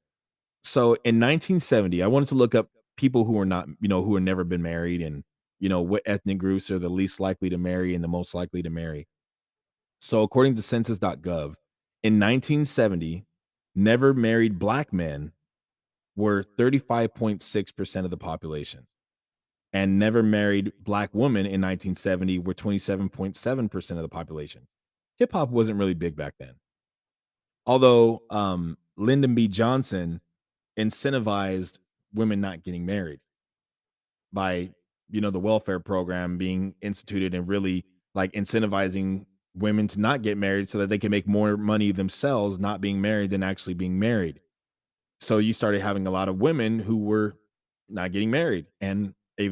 So in 1970, I wanted to look up people who are not, who have never been married and, what ethnic groups are the least likely to marry and the most likely to marry. So according to census.gov, in 1970, never married black men were 35.6% of the population, and never married black women in 1970 were 27.7% of the population. Hip hop wasn't really big back then. Although Lyndon B. Johnson incentivized women not getting married by, the welfare program being instituted and really like incentivizing women to not get married so that they can make more money themselves not being married than actually being married. So you started having a lot of women who were not getting married, and a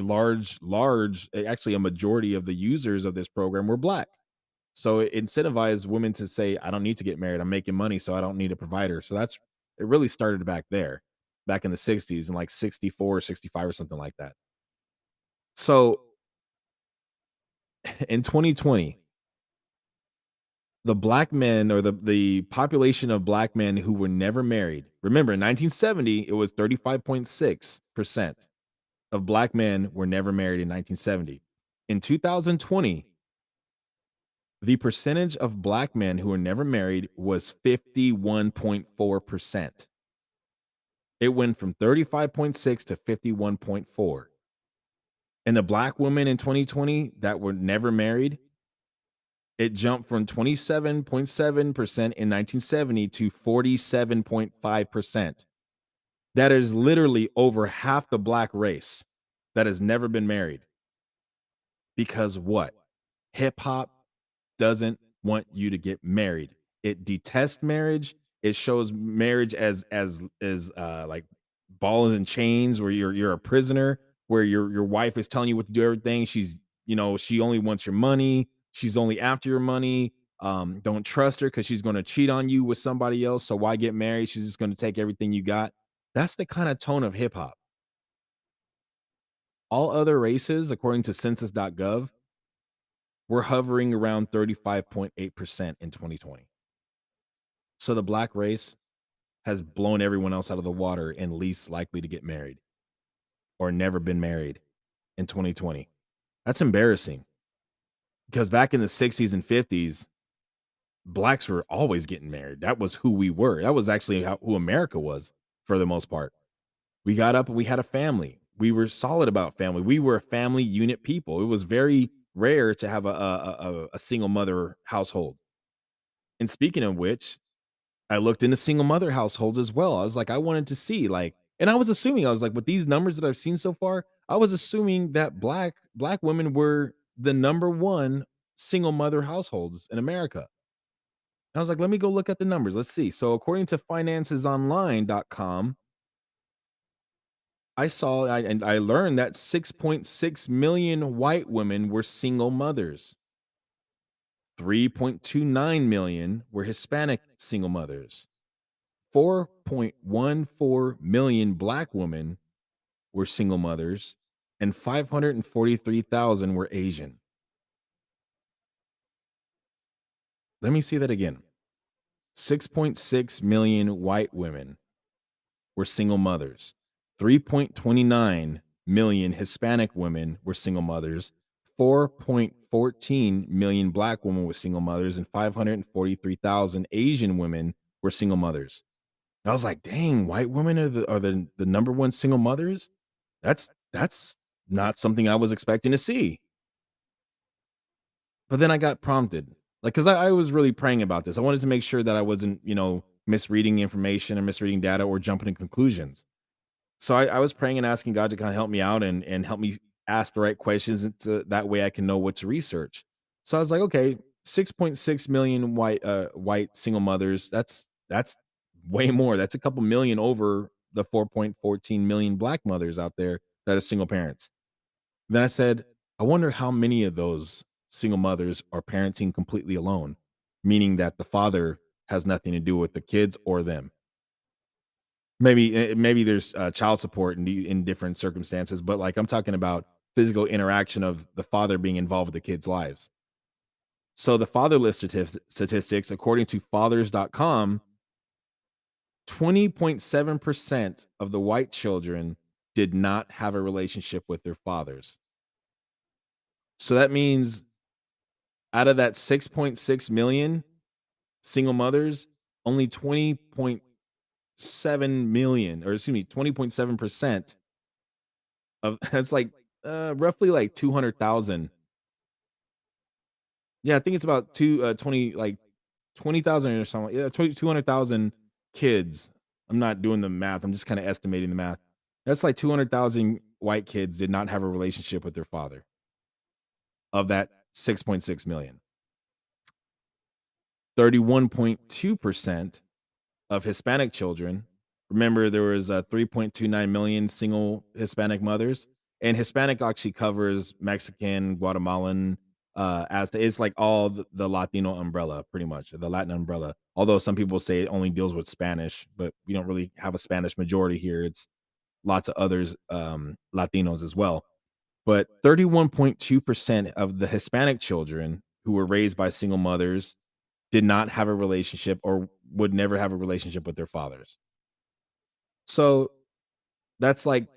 actually a majority of the users of this program were black. So it incentivized women to say, I don't need to get married. I'm making money, so I don't need a provider. So it really started back there, back in the 60s and like 64 or 65 or something like that. So in 2020, the black men or the population of black men who were never married. Remember, in 1970, it was 35.6% of black men were never married in 1970. In 2020, the percentage of black men who were never married was 51.4%. It went from 35.6 to 51.4. And the black women in 2020 that were never married, it jumped from 27.7% in 1970 to 47.5%. That is literally over half the black race that has never been married. Because what? Hip hop doesn't want you to get married. It detests marriage. It shows marriage as like balls and chains where you're a prisoner, where your wife is telling you what to do everything. She only wants your money. She's only after your money. Don't trust her because she's going to cheat on you with somebody else. So why get married? She's just going to take everything you got. That's the kind of tone of hip hop. All other races, according to census.gov, were hovering around 35.8% in 2020. So the black race has blown everyone else out of the water and least likely to get married or never been married in 2020. That's embarrassing because back in the 60s and 50s, blacks were always getting married. That was who we were. That was actually who America was for the most part. We got up and we had a family. We were solid about family. We were a family unit people. It was very rare to have a single mother household. And speaking of which, I looked into single mother households as well. I was like, I wanted to see, like, and I was assuming, I was like, with these numbers that I've seen so far, I was assuming that black women were the number one single mother households in America. I was like, let me go look at the numbers. Let's see. So according to financesonline.com, I learned that 6.6 million white women were single mothers. 3.29 million were Hispanic single mothers. 4.14 million black women were single mothers, and 543,000 were Asian. Let me see that again. 6.6 million white women were single mothers. 3.29 million Hispanic women were single mothers. 4.14 million black women were single mothers, and 543,000 Asian women were single mothers. I was like, dang, white women are the number one single mothers? That's not something I was expecting to see. But then I got prompted, like, because I was really praying about this. I wanted to make sure that I wasn't, misreading information or misreading data or jumping to conclusions. So I was praying and asking God to kind of help me out and help me ask the right questions, and so that way I can know what to research. So I was like, okay, 6.6 million white single mothers. That's way more. That's a couple million over the 4.14 million black mothers out there that are single parents. Then I said, I wonder how many of those single mothers are parenting completely alone, meaning that the father has nothing to do with the kids or them. Maybe there's, child support in different circumstances, but, like, I'm talking about physical interaction of the father being involved with the kids' lives. So the fatherless statistics, according to fathers.com, 20.7% of the white children did not have a relationship with their fathers. So that means out of that 6.6 million single mothers, only 20.7 million, or excuse me, 20.7% of that's like, roughly like 200,000. Yeah, I think it's about 20, like 20,000 or something. Yeah, 200,000 kids. I'm not doing the math. I'm just kind of estimating the math. That's like 200,000 white kids did not have a relationship with their father of that 6.6 million. 31.2% of Hispanic children. Remember, there was 3.29 million single Hispanic mothers, and Hispanic actually covers Mexican, Guatemalan, as it's like all the Latino umbrella, pretty much the Latin umbrella. Although some people say it only deals with Spanish, but we don't really have a Spanish majority here. It's lots of others, Latinos as well. But 31.2% of the Hispanic children who were raised by single mothers did not have a relationship or would never have a relationship with their fathers. So that's like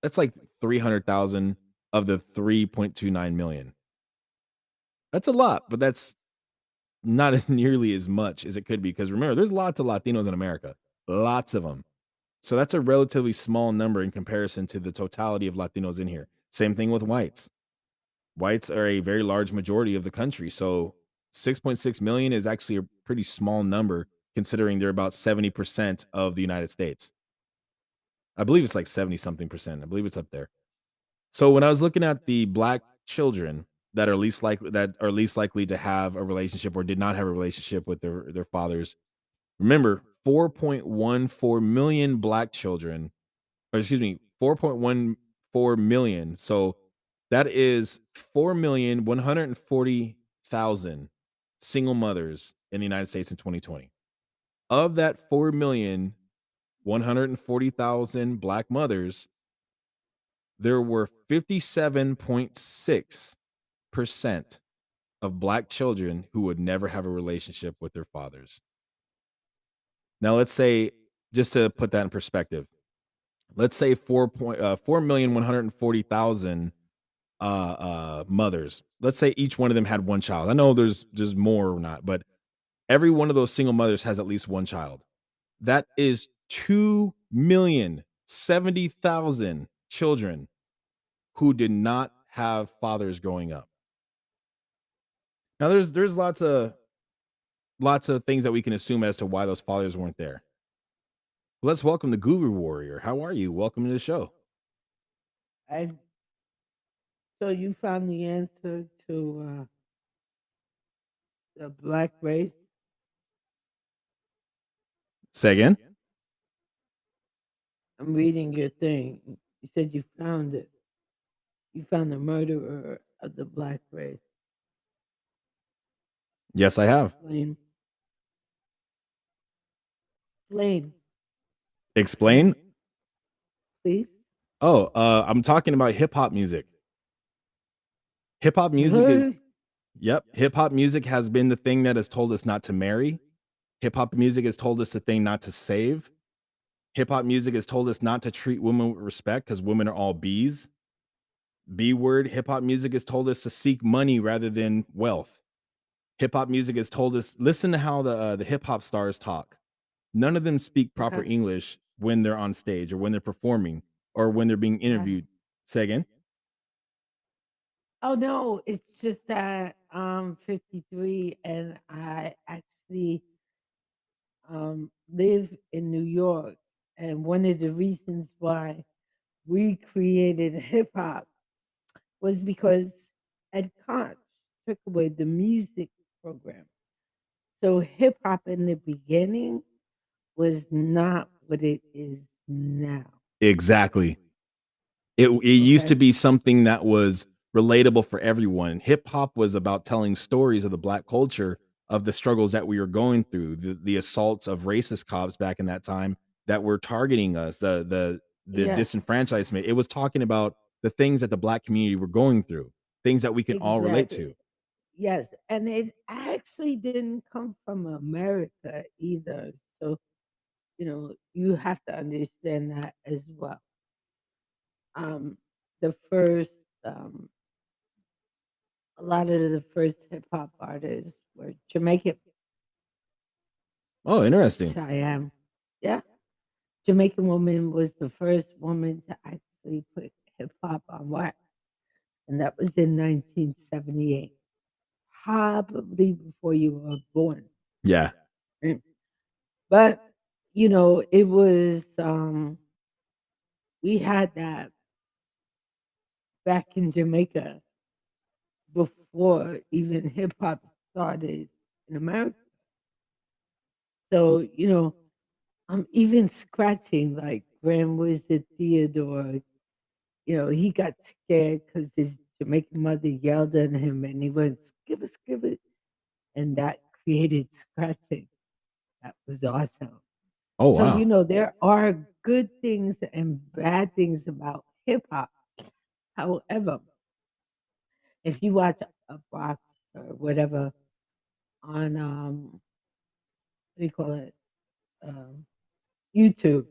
that's like 300,000 of the 3.29 million. That's a lot, but that's not nearly as much as it could be because remember, there's lots of Latinos in America, lots of them. So that's a relatively small number in comparison to the totality of Latinos in here. Same thing with whites. Whites are a very large majority of the country. So 6.6 million is actually a pretty small number considering they're about 70% of the United States. I believe it's like 70 something percent. I believe it's up there. So when I was looking at the black children that are least likely to have a relationship or did not have a relationship with their fathers, remember 4.14 million black children, or excuse me, 4.14 million. So that is 4,140,000 single mothers in the United States in 2020. Of that 4,140,000 black mothers, there were 57.6% of black children who would never have a relationship with their fathers. Now, let's say, just to put that in perspective, let's say 4,140,000 mothers. Let's say each one of them had one child. I know there's more or not, but every one of those single mothers has at least one child. That is 2,070,000 children who did not have fathers growing up. Now there's lots of things that we can assume as to why those fathers weren't there. Let's welcome the Guru Warrior. How are you? Welcome to the show. And so you found the answer to the black race. Say again? I'm reading your thing. You said you found it. You found the murderer of the black race. Yes, I have. Explain. Explain. Explain? Please. Oh, I'm talking about hip hop music. Hip hop music is What? Yep, hip hop music has been the thing that has told us not to marry. Hip hop music has told us the thing not to save. Hip hop music has told us not to treat women with respect because women are all bees. B word. Hip hop music has told us to seek money rather than wealth. Hip hop music has told us listen to how the hip hop stars talk. None of them speak proper Okay. English when they're on stage or when they're performing or when they're being Yes. interviewed. Say again? Oh no, it's just that I'm 53 and I actually live in New York. And one of the reasons why we created hip hop was because Ed Koch took away the music program. So hip hop in the beginning was not what it is now. Exactly. It used to Okay. be something that was relatable for everyone. Hip hop was about telling stories of the black culture, of the struggles that we were going through, the assaults of racist cops back in that time that were targeting us, the Yes, disenfranchisement. It was talking about the things that the black community were going through, things that we can all relate exactly. to. Yes, and it actually didn't come from America either. So, you have to understand that as well. Um, the first, um, a lot of the first hip hop artists were Jamaican. Oh, interesting. Cheyenne. Yeah. Jamaican woman was the first woman to actually put hip hop on wax, and that was in 1978, probably before you were born. Yeah, Right? But it was we had that back in Jamaica before even hip hop started in America. So, I'm even scratching like Grand Wizard Theodore. He got scared because his Jamaican mother yelled at him and he went, skibba, skibba. And that created scratching. That was awesome. oh So, wow. there are good things and bad things about hip hop. However, if you watch a box or whatever on, what do you call it, um, YouTube,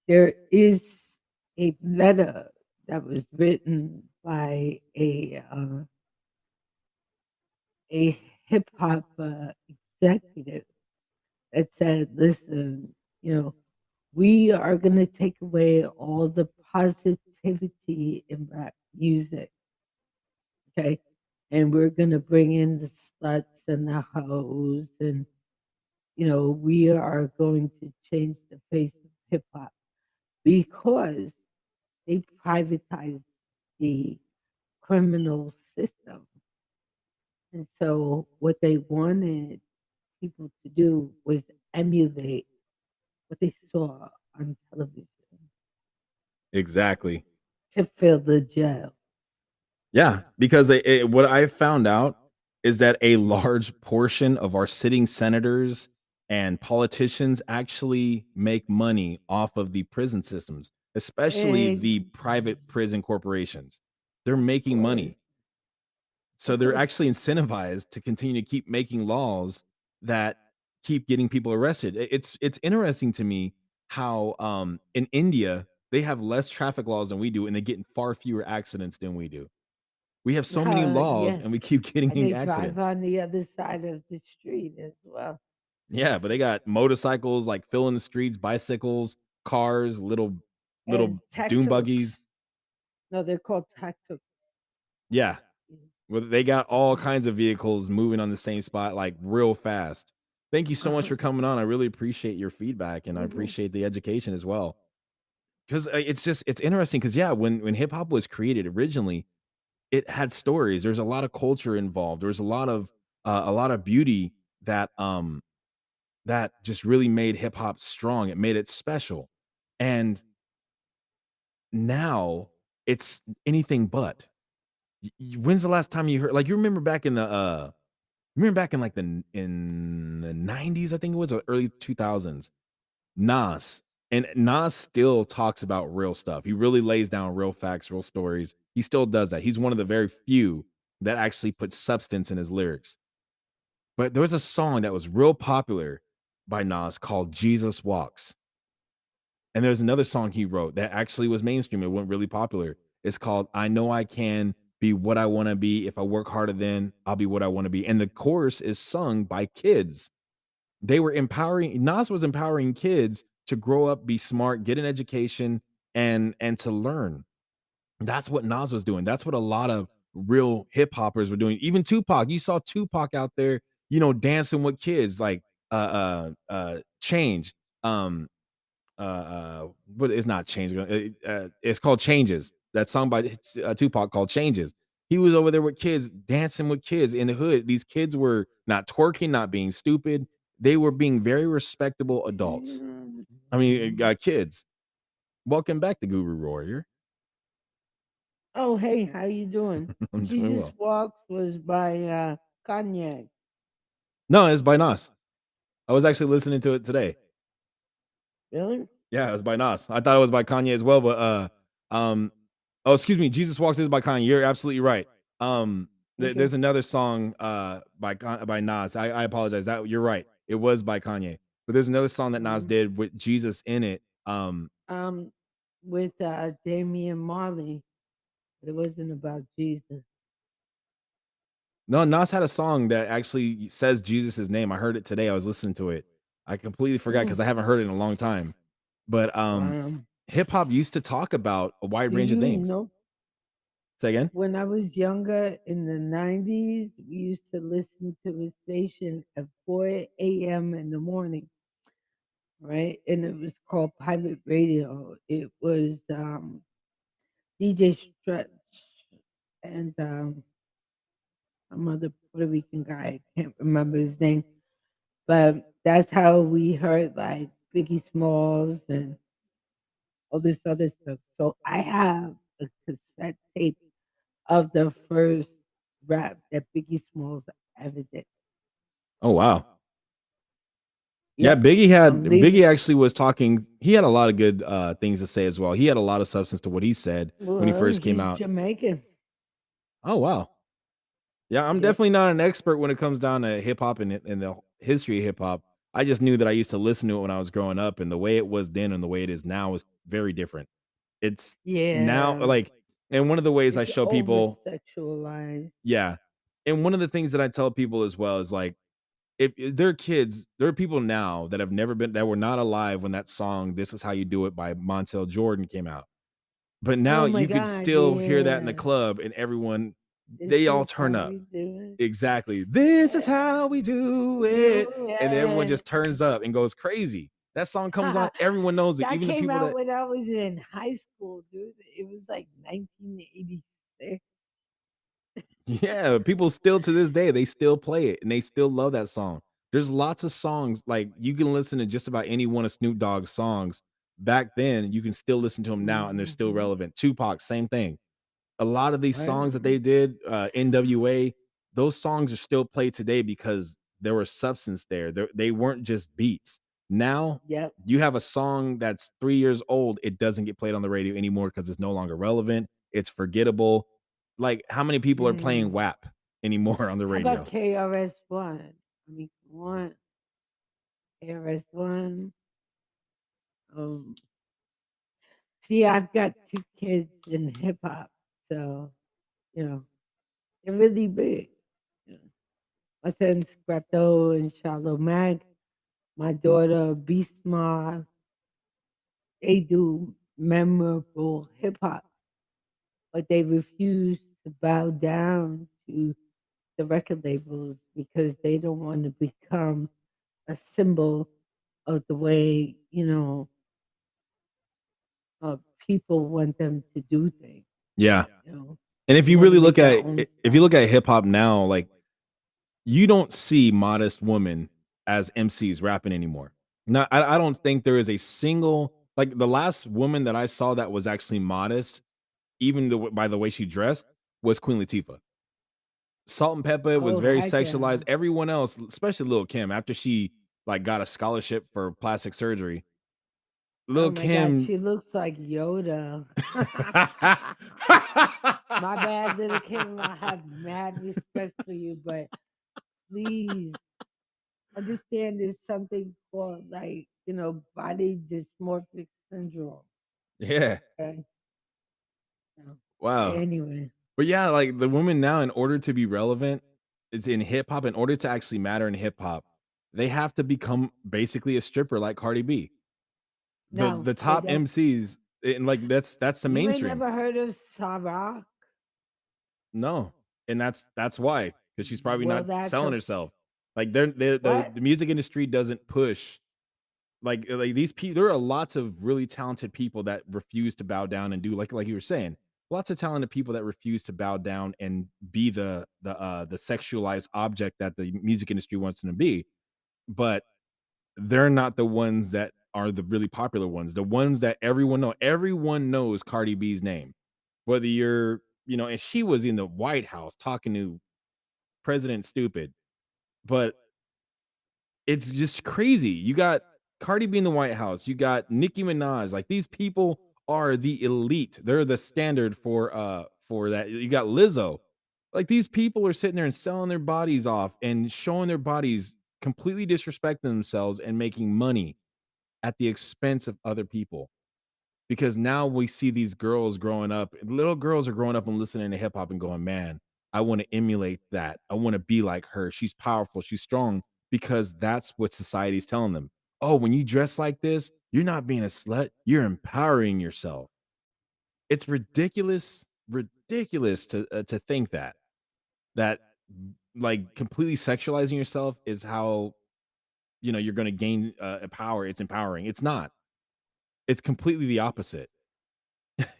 there is a letter that was written by a hip hop executive that said, "Listen, you know, we are going to take away all the positivity in rap music, okay? And we're going to bring in the sluts and the hoes, and we are going to change the face of hip hop because they privatized the criminal system." And so what they wanted people to do was emulate what they saw on television Exactly. to fill the jail. Yeah, because what I found out is that a large portion of our sitting senators and politicians actually make money off of the prison systems, especially the private Ex prison corporations. They're Of making course, money. So of they're course. actually incentivized to continue to keep making laws that keep getting people arrested. It's interesting to me how in India they have less traffic laws than we do and they get in far fewer accidents than we do. We have so many laws and Yes, we keep getting and in they drive accidents. on the other side of the street as well. Yeah, but they got motorcycles like filling the streets, bicycles, cars, little And dune buggies. tuk-tuks. No, they're called tuk-tuks. Yeah, well, they got all Mhm. kinds of vehicles moving on the same spot like real fast. Thank you so much Uh-huh. for coming on. I really appreciate your feedback and I Mhm. appreciate the education as well. 'Cause, it's interesting because yeah, when hip hop was created originally, it had stories. There's a lot of culture involved. There's a lot of beauty that, that just really made hip hop strong. It made it special. And now it's anything but. When's the last time you heard like, you remember back in the, remember back in, like, in the '90s, I think it was, or early 2000s, Nas, and Nas still talks about real stuff. He really lays down real facts, real stories. He still does that. He's one of the very few that actually puts substance in his lyrics. But there was a song that was real popular by Nas called Jesus Walks. And there's another song he wrote that actually was mainstream. It went really popular. It's called I Know I Can Be What I Want to Be. If I work harder, then I'll be what I want to be. And the chorus is sung by kids. They were empowering Nas was empowering kids to grow up, be smart, get an education, and to learn. That's what Nas was doing. That's what a lot of real hip hoppers were doing. Even Tupac, you saw Tupac out there, dancing with kids like Change. Um but it's not Change. It's called Changes. That song by Tupac called Changes. He was over there with kids, dancing with kids in the hood. These kids were not twerking, not being stupid. They were being very respectable adults. I mean, kids. Welcome back to Guru Warrior. Oh, hey, how you doing? I'm doing Jesus well. Walks was by Kanye. No, it's by Nas. I was actually listening to it today. Really? Yeah, it was by Nas. I thought it was by Kanye as well, but oh, excuse me, Jesus Walks is by Kanye. You're absolutely right. Okay. There's another song by Nas. I apologize. That you're right. It was by Kanye, but there's another song that Nas Mhm. did with Jesus in it. Um, with Damian Marley, but it wasn't about Jesus. No, Nas had a song that actually says Jesus' name. I heard it today. I was listening to it. I completely forgot Mm, because I haven't heard it in a long time. But wow. hip hop used to talk about a wide Do range of you things. know Say again. when I was younger in the 90s, we used to listen to a station at 4 a.m. in the morning, right? And it was called Pirate Radio. It was DJ Stretch and some other Puerto Rican guy. I can't remember his name, but that's how we heard like Biggie Smalls and all this other stuff. So I have a cassette tape of the first rap that Biggie Smalls ever did. Oh wow. Yeah, Yep, I'm leaving. Biggie actually was talking. He had a lot of good things to say as well. He had a lot of substance to what he said when he Well, first came he's out. Jamaican. Oh wow. Yeah, I'm Yep. definitely not an expert when it comes down to hip hop and the history of hip hop. I just knew that I used to listen to it when I was growing up, and the way it was then and the way it is now is very different. It's now Yeah, like, and one of the ways I it's show over people, sexualized. yeah, and one of the things that I tell people as well is like, if there are kids, there are people now that have never been that were not alive when that song "This Is How You Do It" by Montel Jordan came out. But now Oh my you could God, still hear that in the yeah. club, and everyone This they all is turn how up. we do Exactly. "This is how we do it. Do it," and everyone it. just turns up and goes crazy. That song comes on, everyone knows it, That even the came people out that when I was in high school, dude. It was like 1986. yeah, people still to this day, they still play it and they still love that song. There's lots of songs, like, you can listen to just about any one of Snoop Dogg's songs. Back then, you can still listen to them now and they're still Hmm. relevant. Tupac, same thing. A lot of these Right? songs that they did, NWA, those songs are still played today because there was substance there. They weren't just beats. Now, Yep. you have a song that's 3 years old, it doesn't get played on the radio anymore because it's no longer relevant, it's forgettable. Like, how many people are playing Mm. WAP anymore on the How about radio? KRS-One? I mean, come on, KRS-One. Um, see, I've got two kids in hip hop, so you know they're really big. Yeah. My son Scrapto and Charlotte Mag, my daughter Beast Ma, they do memorable hip hop, but they refuse to bow down to the record labels because they don't want to become a symbol of the way, uh, people want them to do things, Yeah. you know? And if They you wanna really look make their at own if you stuff. look at hip hop now, like you don't see modest women as MCs rapping anymore. No, I don't think there is a single like the last woman that I saw that was actually modest, even by the way she dressed, was Queen Latifah. Salt and Pepper was Oh, very heck yeah. sexualized. Everyone else, especially Lil Kim, after she like got a scholarship for plastic surgery, Oh Lil my god, Kim she looks like Yoda. My bad, little Kim, I have mad respect for you, but please understand there's something called, like, body dysmorphic syndrome, Yeah. okay? So, Wow. anyway. But yeah, like the women now, in order to be relevant, it's in hip hop, in order to actually matter in hip hop, they have to become basically a stripper like Cardi B. No, The they top don't. MCs, and like that's the You ain't mainstream. never heard of Sarah? No, and that's why, because she's probably Well, not that's selling a herself. Like they're what? the music industry doesn't push like these people. There are lots of really talented people that refuse to bow down and do like you were saying. Lots of talented people that refuse to bow down and be the sexualized object that the music industry wants them to be. But they're not the ones that are the really popular ones. The ones that everyone knows Cardi B's name. Whether you're, and she was in the White House talking to President Stupid, but it's just crazy. You got Cardi B in the White House, you got Nicki Minaj, like these people are the elite. They're the standard for that. You got Lizzo. Like these people are sitting there and selling their bodies off and showing their bodies, completely disrespecting themselves and making money at the expense of other people. Because now we see these girls growing up, little girls are growing up and listening to hip hop and going, "Man, I wanna emulate that. I wanna be like her. She's powerful, she's strong," because that's what society's telling them. "Oh, when you dress like this, you're not being a slut, you're empowering yourself." It's ridiculous to think that, like, completely sexualizing yourself is how, you're gonna gain, power, it's empowering. It's not. It's completely the opposite.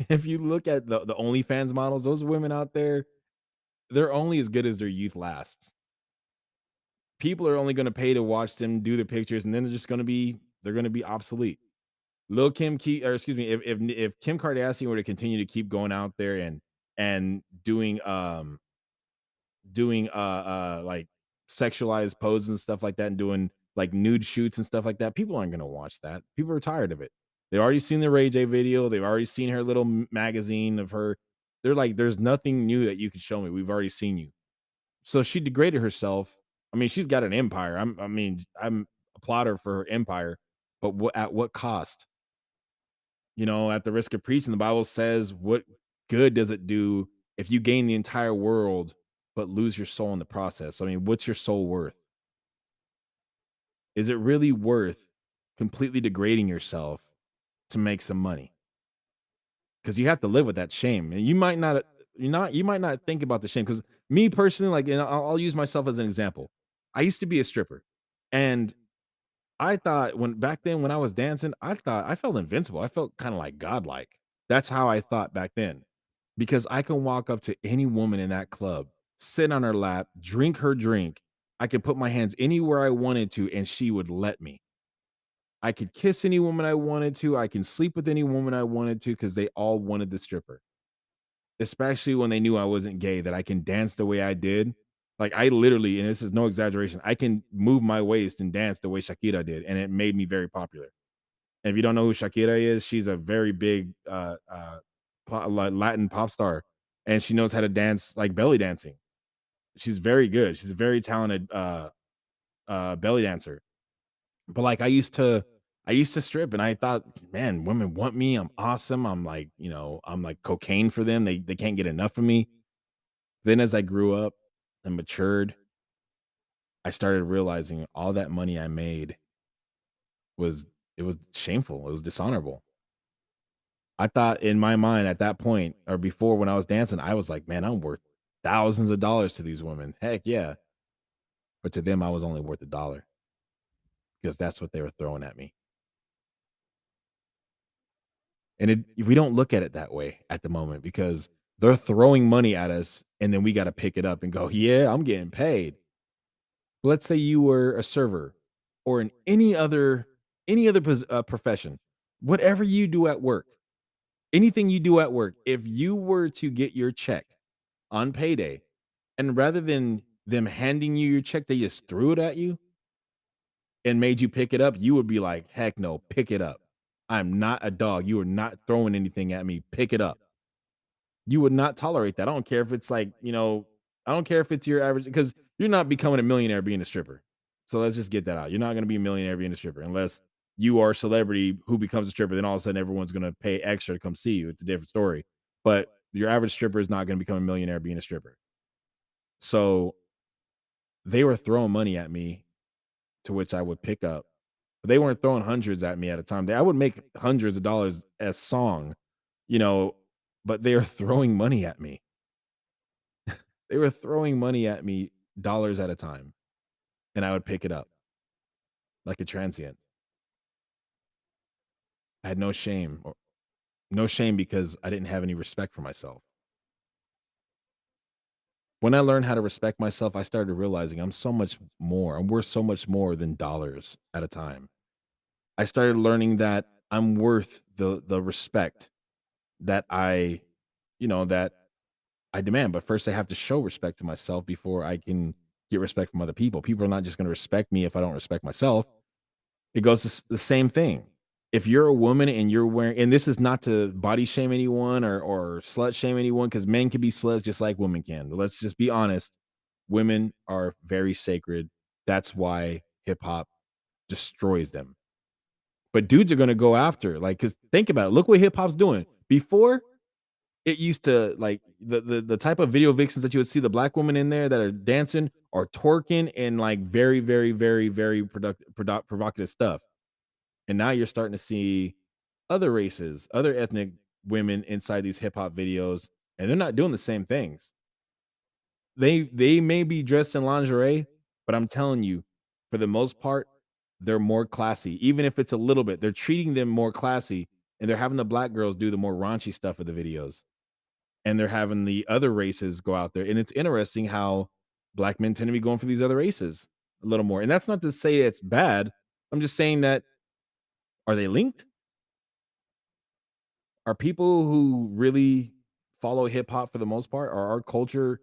If you look at the OnlyFans models, those women out there, they're only as good as their youth lasts. People are only gonna pay to watch them do their pictures, and then they're gonna be obsolete. Lil Kim Key or excuse me, if Kim Kardashian were to continue to keep going out there and doing like sexualized poses and stuff like that and doing like nude shoots and stuff like that, people aren't gonna watch that. People are tired of it. They've already seen the Ray J video, they've already seen her little magazine of her. They're like, there's nothing new that you can show me. We've already seen you. So she degraded herself. I mean, she's got an empire. I'm applaud her for her empire, but at what cost? At the risk of preaching, the Bible says, what good does it do if you gain the entire world but lose your soul in the process? I mean, what's your soul worth? Is it really worth completely degrading yourself to make some money? Because you have to live with that shame. And you might not think about the shame. Because me personally, like, and I'll use myself as an example. I used to be a stripper. And I thought when back then when I was dancing, I thought I felt invincible. I felt kind of like godlike. That's how I thought back then. Because I can walk up to any woman in that club, sit on her lap, drink her drink. I could put my hands anywhere I wanted to, and she would let me. I could kiss any woman I wanted to. I can sleep with any woman I wanted to because they all wanted the stripper. Especially when they knew I wasn't gay, that I can dance the way I did. Like, I literally, and this is no exaggeration, I can move my waist and dance the way Shakira did, and it made me very popular. And if you don't know who Shakira is, she's a very big, Latin pop star, and she knows how to dance like belly dancing. She's very good. She's a very talented, belly dancer. But, like, I used to strip, and I thought, "Man, women want me. I'm awesome. I'm like cocaine for them. They can't get enough of me." Then as I grew up and matured, I started realizing all that money I made was it was shameful, it was dishonorable. I thought in my mind at that point or before when I was dancing, I was like, "Man, I'm worth thousands of dollars to these women." Heck yeah. But to them, I was only worth $1 because that's what they were throwing at me. And we don't look at it that way at the moment because they're throwing money at us and then we got to pick it up and go, yeah, I'm getting paid. Let's say you were a server or in any other profession, whatever you do at work, anything you do at work, if you were to get your check on payday and rather than them handing you your check, they just threw it at you and made you pick it up, you would be like, heck no, pick it up. I'm not a dog. You are not throwing anything at me. Pick it up. You would not tolerate that. I don't care if it's like, I don't care if it's your average because you're not becoming a millionaire being a stripper. So let's just get that out. You're not going to be a millionaire being a stripper unless you are a celebrity who becomes a stripper. Then all of a sudden, everyone's going to pay extra to come see you. It's a different story. But your average stripper is not going to become a millionaire being a stripper. So they were throwing money at me, to which I would pick up. But they weren't throwing hundreds at me at a time. I would make hundreds of dollars a song, you know, but they are throwing money at me. They were throwing money at me dollars at a time, and I would pick it up like a transient. I had no shame because I didn't have any respect for myself. When I learned how to respect myself, I started realizing I'm so much more. I'm worth so much more than dollars at a time. I started learning that I'm worth the respect that that I demand. But first I have to show respect to myself before I can get respect from other people. People are not just going to respect me if I don't respect myself. It goes to the same thing. If you're a woman and you're wearing, and this is not to body shame anyone or slut shame anyone, because men can be sluts just like women can. But let's just be honest. Women are very sacred. That's why hip hop destroys them. But dudes are gonna go after, like, because think about it. Look what hip hop's doing. Before, it used to like the type of video vixens that you would see the black women in there that are dancing or twerking and like very, very, very, very provocative stuff. And now you're starting to see other races, other ethnic women inside these hip hop videos, and they're not doing the same things. They may be dressed in lingerie, but I'm telling you, for the most part, they're more classy. Even if it's a little bit, they're treating them more classy, and they're having the black girls do the more raunchy stuff of the videos, and they're having the other races go out there. And it's interesting how black men tend to be going for these other races a little more. And that's not to say it's bad. I'm just saying that are they linked? Are people who really follow hip hop for the most part, are our culture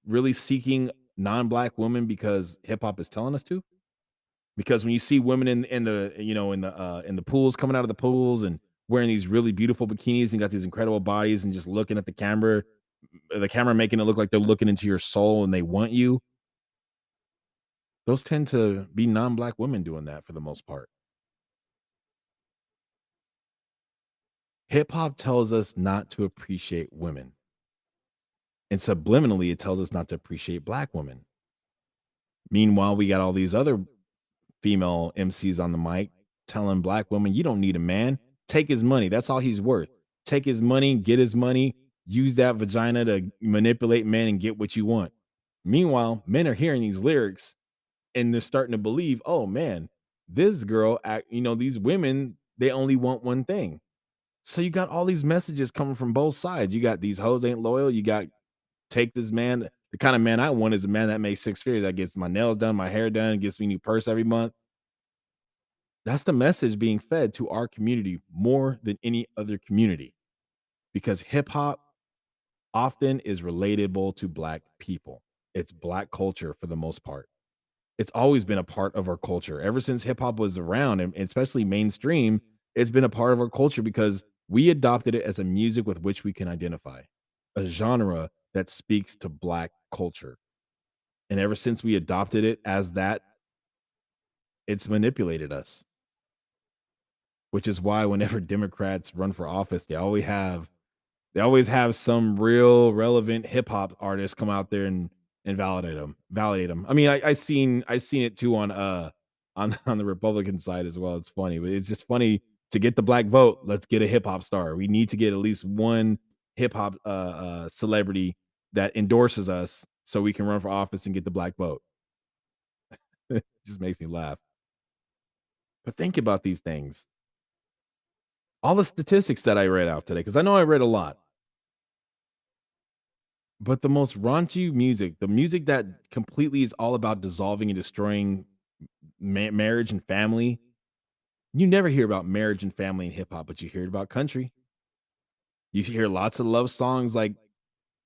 really seeking non-black women because hip hop is telling us to? Because when you see women in the in the pools coming out of the pools and wearing these really beautiful bikinis and got these incredible bodies and just looking at the camera making it look like they're looking into your soul and they want you, those tend to be non-black women doing that for the most part. Hip hop tells us not to appreciate women. And subliminally, it tells us not to appreciate black women. Meanwhile, we got all these other female MCs on the mic telling black women, you don't need a man. Take his money. That's all he's worth. Take his money, get his money, use that vagina to manipulate men and get what you want. Meanwhile, men are hearing these lyrics and they're starting to believe, oh man, this girl, these women, they only want one thing. So you got all these messages coming from both sides. You got these hoes ain't loyal. You got take this man. The kind of man I want is a man that makes six figures, that gets my nails done, my hair done, gets me a new purse every month. That's the message being fed to our community more than any other community because hip hop often is relatable to black people. It's black culture for the most part. It's always been a part of our culture. Ever since hip hop was around and especially mainstream, it's been a part of our culture because we adopted it as a music with which we can identify, a genre that speaks to black culture. And ever since we adopted it as that, it's manipulated us, which is why whenever Democrats run for office, they always have some real relevant hip hop artists come out there and validate them. I mean, I seen it too on the Republican side as well. It's funny, but it's just funny to get the black vote. Let's get a hip hop star. We need to get at least one hip hop celebrity that endorses us so we can run for office and get the black vote. It just makes me laugh. But think about these things. All the statistics that I read out today, because I know I read a lot, but the most raunchy music, the music that completely is all about dissolving and destroying marriage and family, you never hear about marriage and family in hip hop, but you hear about country. You hear lots of love songs like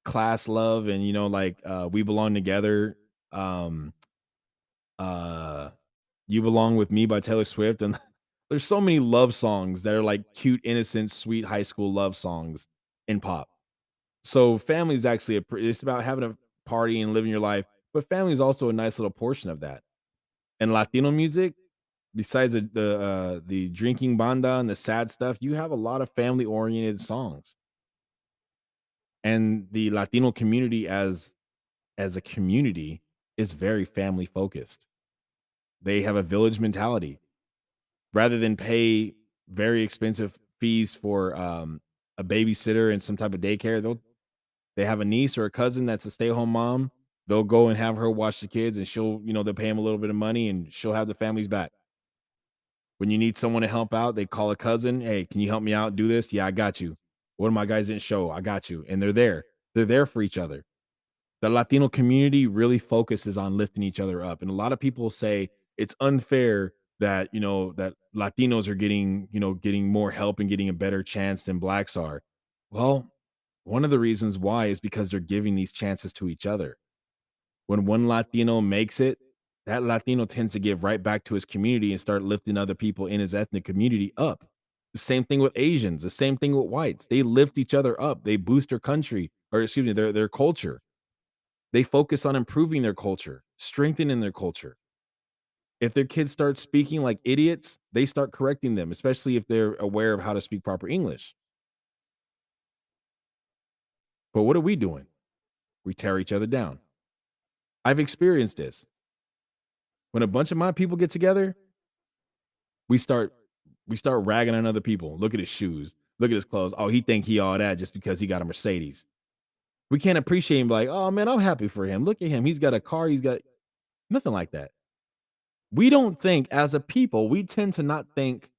Class Love and, like, We Belong Together, um, uh, You Belong With Me by Taylor Swift, and there's so many love songs that are like cute, innocent, sweet high school love songs in pop. So family is actually it's about having a party and living your life, but family is also a nice little portion of that. And Latino music, besides the drinking banda and the sad stuff, you have a lot of family oriented songs. And the Latino community as a community is very family focused. They have a village mentality. Rather than pay very expensive fees for a babysitter and some type of daycare, they have a niece or a cousin that's a stay-at-home mom. They'll go and have her watch the kids and they'll pay them a little bit of money and she'll have the family's back. When you need someone to help out, they call a cousin. Hey, can you help me out? Do this? Yeah, I got you. One of my guys didn't show. I got you. And they're there. They're there for each other. The Latino community really focuses on lifting each other up. And a lot of people say it's unfair that, that Latinos are getting more help and getting a better chance than blacks are. Well, one of the reasons why is because they're giving these chances to each other. When one Latino makes it, that Latino tends to give right back to his community and start lifting other people in his ethnic community up. The same thing with Asians, the same thing with whites. They lift each other up. They boost their country, or excuse me, their culture. They focus on improving their culture, strengthening their culture. If their kids start speaking like idiots, they start correcting them, especially if they're aware of how to speak proper English. But what are we doing? We tear each other down. I've experienced this. When a bunch of my people get together, we start we start ragging on other people. Look at his shoes. Look at his clothes. Oh, he think he all that just because he got a Mercedes. We can't appreciate him like, oh man, I'm happy for him. Look at him. He's got a car. He's got nothing like that. We don't think as a people, we tend to not think,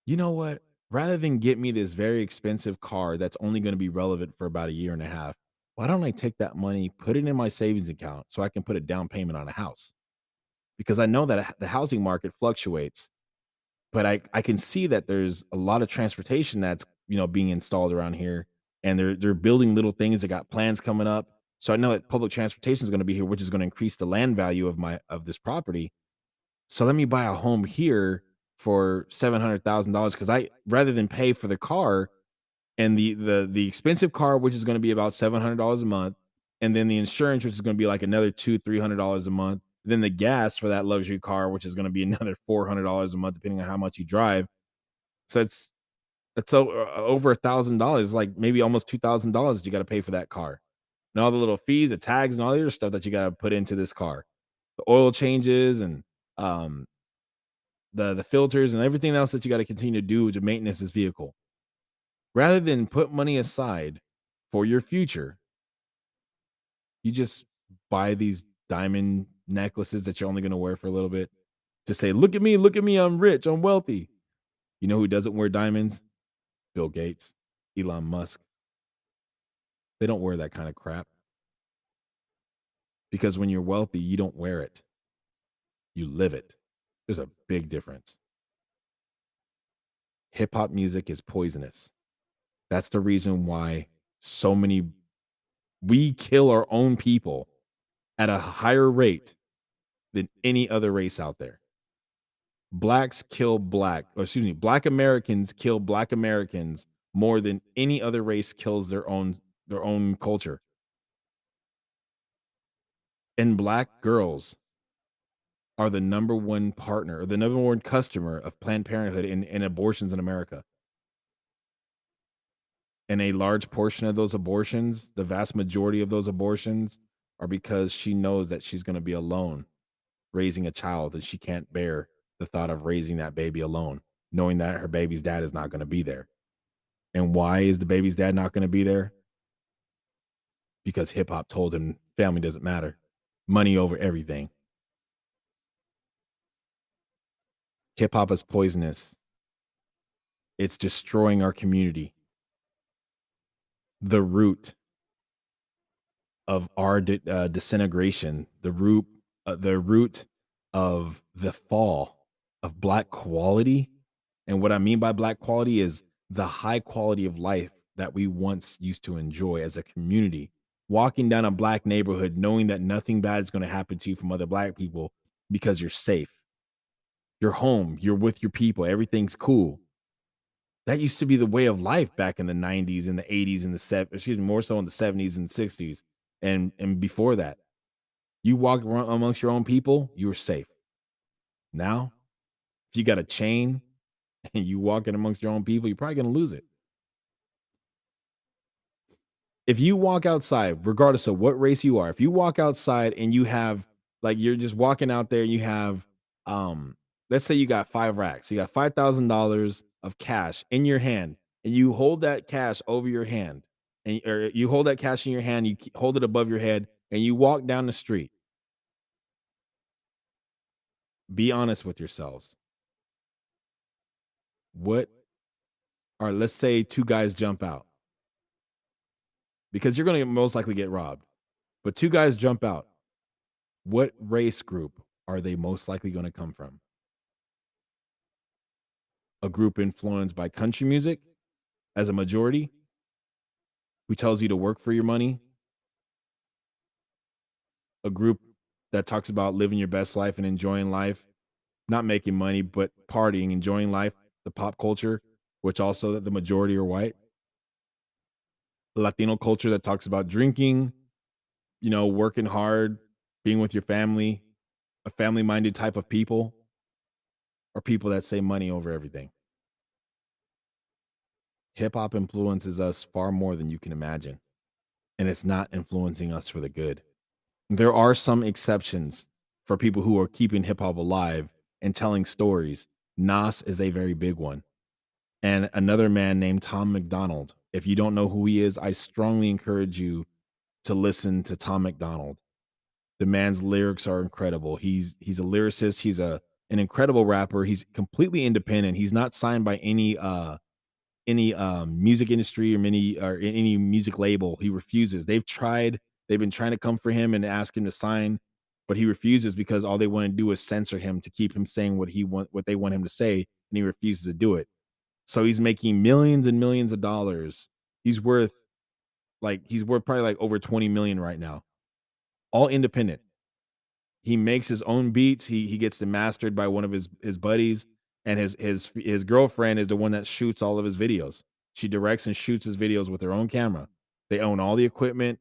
you know what? Rather than get me this very expensive car that's only going to be relevant for about a year and a half, why don't I take that money, put it in my savings account so I can put a down payment on a house? Because I know that the housing market fluctuates, but I can see that there's a lot of transportation that's, being installed around here, and they're building little things. They got plans coming up. So I know that public transportation is going to be here, which is going to increase the land value of this property. So let me buy a home here for $700,000 because I rather than pay for the car and the expensive car, which is gonna be about $700 a month, and then the insurance, which is gonna be like another $200-300 a month, then the gas for that luxury car, which is gonna be another $400 a month, depending on how much you drive. So over $1,000, like maybe almost $2,000 that you gotta pay for that car. And all the little fees, the tags, and all the other stuff that you gotta put into this car. The oil changes and, um, the filters and everything else that you gotta continue to do to maintenance this vehicle. Rather than put money aside for your future, you just buy these diamond necklaces that you're only gonna wear for a little bit to say, look at me, I'm rich, I'm wealthy." You know who doesn't wear diamonds? Bill Gates, Elon Musk. They don't wear that kind of crap because when you're wealthy, you don't wear it, you live it. There's a big difference. Hip hop music is poisonous. That's the reason why so many we kill our own people at a higher rate than any other race out there. Blacks kill black, or excuse me, black Americans kill black Americans more than any other race kills their own culture. And black girls are the number one partner or the number one customer of Planned Parenthood in abortions in America. And a large portion of those abortions, the vast majority of those abortions, are because she knows that she's going to be alone raising a child and she can't bear the thought of raising that baby alone, knowing that her baby's dad is not going to be there. And why is the baby's dad not going to be there? Because hip hop told him family doesn't matter, money over everything. Hip hop is poisonous. It's destroying our community. The root of our disintegration, the root of the fall of black quality. And what I mean by black quality is the high quality of life that we once used to enjoy as a community. Walking down a black neighborhood, knowing that nothing bad is going to happen to you from other black people because you're safe. You're home, you're with your people, everything's cool. That used to be the way of life back in the 90s and the 80s and the excuse me, more so in the 70s and 60s and before that. You walked around amongst your own people, you were safe. Now, if you got a chain and you walk in amongst your own people, you're probably going to lose it. If you walk outside, regardless of what race you are, if you walk outside and you have like you're just walking out there and you have let's say you got 5 racks, you got $5,000 of cash in your hand, and you hold that cash over your hand, and or you hold that cash in your hand, hold it above your head, and you walk down the street. Be honest with yourselves. What or let's say two guys jump out because you're going to most likely get robbed. But two guys jump out. What race group are they most likely going to come from? A group influenced by country music as a majority, who tells you to work for your money, a group that talks about living your best life and enjoying life, not making money, but partying, enjoying life, the pop culture, which also the majority are white, the Latino culture that talks about drinking, working hard, being with your family, a family minded type of people, or people that say money over everything. Hip hop influences us far more than you can imagine, and it's not influencing us for the good. There are some exceptions for people who are keeping hip hop alive and telling stories. Nas is a very big one. And another man named Tom McDonald. If you don't know who he is, I strongly encourage you to listen to Tom McDonald. The man's lyrics are incredible. He's a lyricist, he's an incredible rapper. He's completely independent. He's not signed by any music industry or any music label. He refuses. They've been trying to come for him and ask him to sign, but he refuses because all they want to do is censor him to keep him saying what they want him to say, and he refuses to do it. So he's making millions and millions of dollars. He's worth he's worth probably like over 20 million right now. All independent. He makes his own beats. He gets them mastered by one of his buddies, and his girlfriend is the one that shoots all of his videos. She directs and shoots his videos with her own camera. They own all the equipment.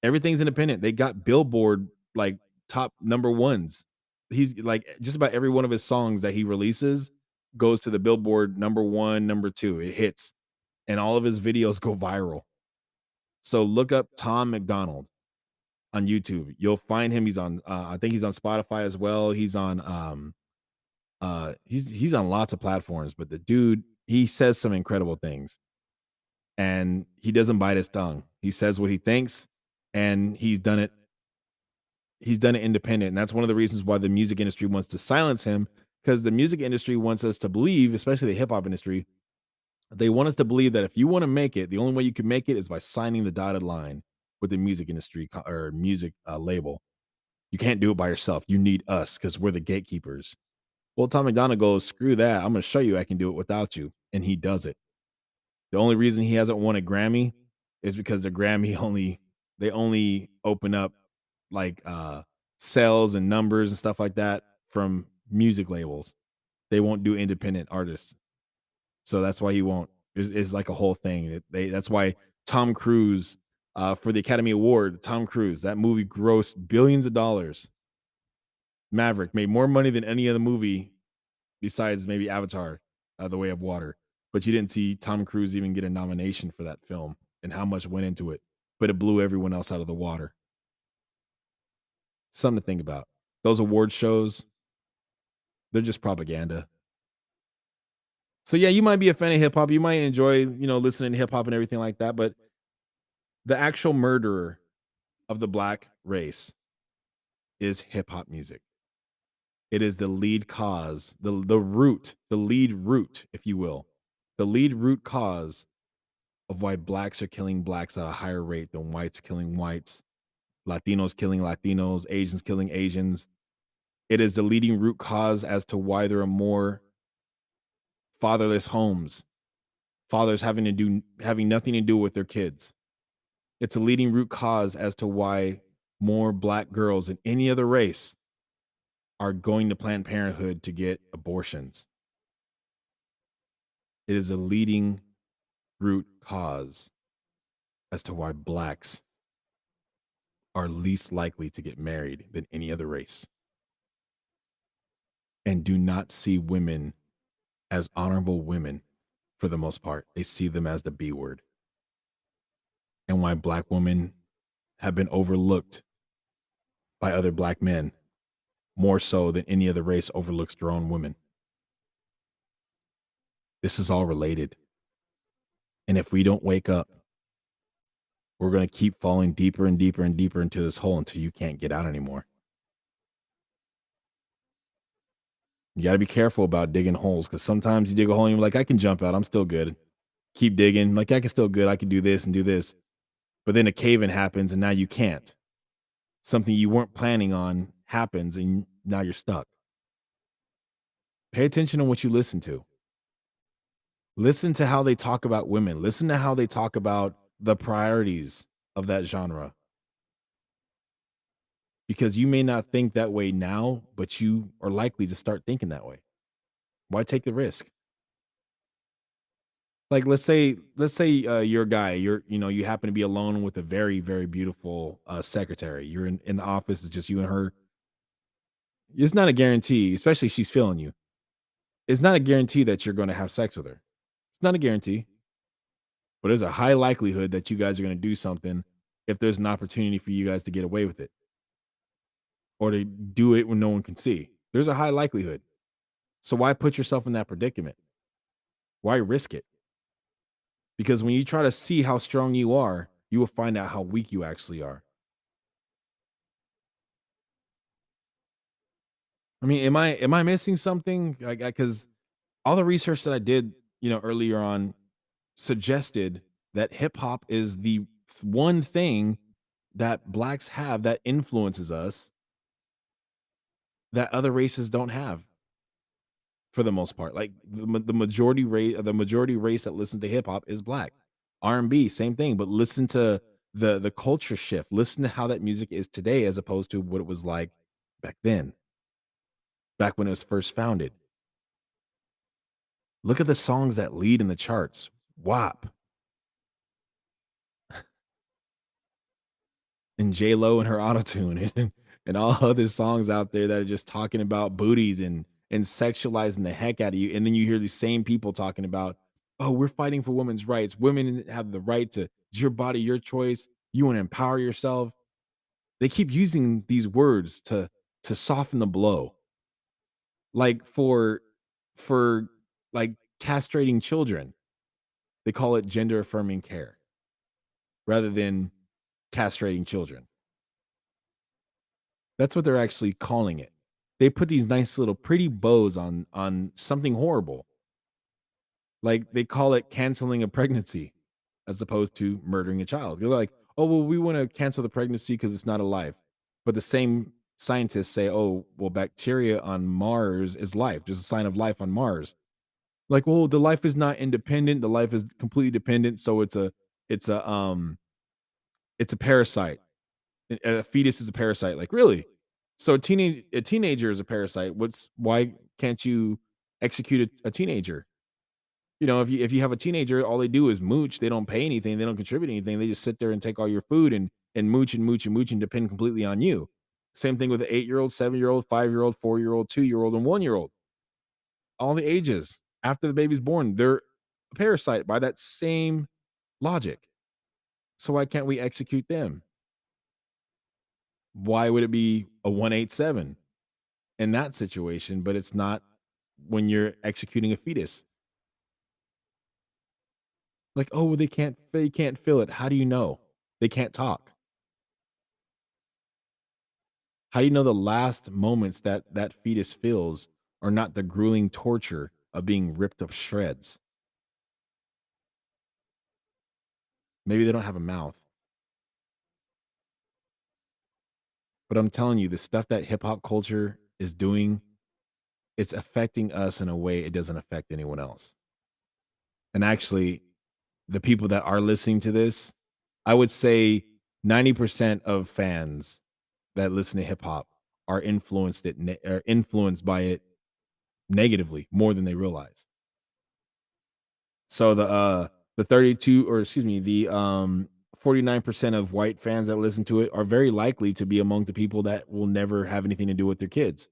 Everything's independent. They got Billboard like top number ones. He's like just about every one of his songs that he releases goes to the Billboard number one, number two. It hits, and all of his videos go viral. So look up Tom McDonald on YouTube. You'll find him. He's on I think he's on Spotify as well. He's on lots of platforms, but the dude, he says some incredible things and he doesn't bite his tongue. He says what he thinks, and he's done it independent. And that's one of the reasons why the music industry wants to silence him, because the music industry wants us to believe, especially the hip hop industry, they want us to believe that if you want to make it, the only way you can make it is by signing the dotted line with the music industry or music label. You can't do it by yourself. You need us because we're the gatekeepers. Well, Tom McDonald goes, screw that. I'm going to show you I can do it without you. And he does it. The only reason he hasn't won a Grammy is because the Grammy they only open up like sales and numbers and stuff like that from music labels. They won't do independent artists. So that's why he won't. It's like a whole thing. That's why Tom Cruise for the Academy Award, Tom Cruise, that movie grossed billions of dollars. Maverick made more money than any other movie besides maybe Avatar, The Way of Water. But you didn't see Tom Cruise even get a nomination for that film and how much went into it. But it blew everyone else out of the water. Something to think about. Those award shows, they're just propaganda. So yeah, you might be a fan of hip hop. You might enjoy, listening to hip hop and everything like that. But the actual murderer of the black race is hip hop music. It is the lead cause, the lead root, if you will, The lead root cause of why blacks are killing blacks at a higher rate than whites killing whites, Latinos killing Latinos, Asians killing Asians. It is the leading root cause as to why there are more fatherless homes, fathers having nothing to do with their kids. It's a leading root cause as to why more black girls than any other race are going to Planned Parenthood to get abortions. It is a leading root cause as to why blacks are least likely to get married than any other race and do not see women as honorable women for the most part. They see them as the B word, and why black women have been overlooked by other black men more so than any other race overlooks their own women. This is all related. And if we don't wake up, we're going to keep falling deeper and deeper and deeper into this hole until you can't get out anymore. You got to be careful about digging holes because sometimes you dig a hole and you're like, I can jump out. I'm still good. Keep digging. Like, I can still good. I can do this and do this. But then a cave in happens and now you can't. Something you weren't planning on happens and now you're stuck. Pay attention to what you listen to. Listen to how they talk about women. Listen to how they talk about the priorities of that genre. Because you may not think that way now, but you are likely to start thinking that way. Why take the risk? Like let's say you're a guy, you happen to be alone with a very, very beautiful secretary. You're in the office, it's just you and her. It's not a guarantee, especially if she's feeling you. It's not a guarantee that you're going to have sex with her. It's not a guarantee, but there's a high likelihood that you guys are going to do something if there's an opportunity for you guys to get away with it or to do it when no one can see. There's a high likelihood. So why put yourself in that predicament? Why risk it? Because when you try to see how strong you are, you will find out how weak you actually are. I mean, am I missing something? Like, because all the research that I did, earlier on suggested that hip hop is the one thing that blacks have that influences us that other races don't have for the most part. Like the majority race that listens to hip hop is black. R&B, same thing, but listen to the culture shift. Listen to how that music is today as opposed to what it was like back then, back when it was first founded. Look at the songs that lead in the charts. WAP and J Lo and her autotune and all other songs out there that are just talking about booties and sexualizing the heck out of you. And then you hear these same people talking about, oh, we're fighting for women's rights. Women have the right to, it's your body, your choice. You want to empower yourself. They keep using these words to soften the blow, like for like castrating children. They call it gender affirming care rather than castrating children. That's what they're actually calling it. They put these nice little pretty bows on something horrible. Like they call it canceling a pregnancy as opposed to murdering a child. You're like, "Oh, well, we want to cancel the pregnancy because it's not alive." But the same scientists say, "Oh, well, bacteria on Mars is life. There's a sign of life on Mars." Like, well, the life is not independent. The life is completely dependent. So it's a parasite. A fetus is a parasite. Like, really? So a teenager is a parasite. Why can't you execute a teenager? If you have a teenager, all they do is mooch. They don't pay anything. They don't contribute anything. They just sit there and take all your food and mooch and mooch and mooch and depend completely on you. Same thing with an 8-year-old, 7-year-old, 5-year-old, 4-year-old, 2-year-old, and 1-year-old. All the ages after the baby's born, they're a parasite by that same logic. So why can't we execute them? Why would it be a 187 in that situation, but it's not when you're executing a fetus? Like, oh, they can't feel it. How do you know? They can't talk. How do you know the last moments that that fetus feels are not the grueling torture of being ripped up shreds? Maybe they don't have a mouth. But I'm telling you, the stuff that hip hop culture is doing, it's affecting us in a way it doesn't affect anyone else. And actually, the people that are listening to this, I would say 90% of fans that listen to hip hop are influenced by it negatively more than they realize. So the 32 or excuse me, the 49% of white fans that listen to it are very likely to be among the people that will never have anything to do with their kids.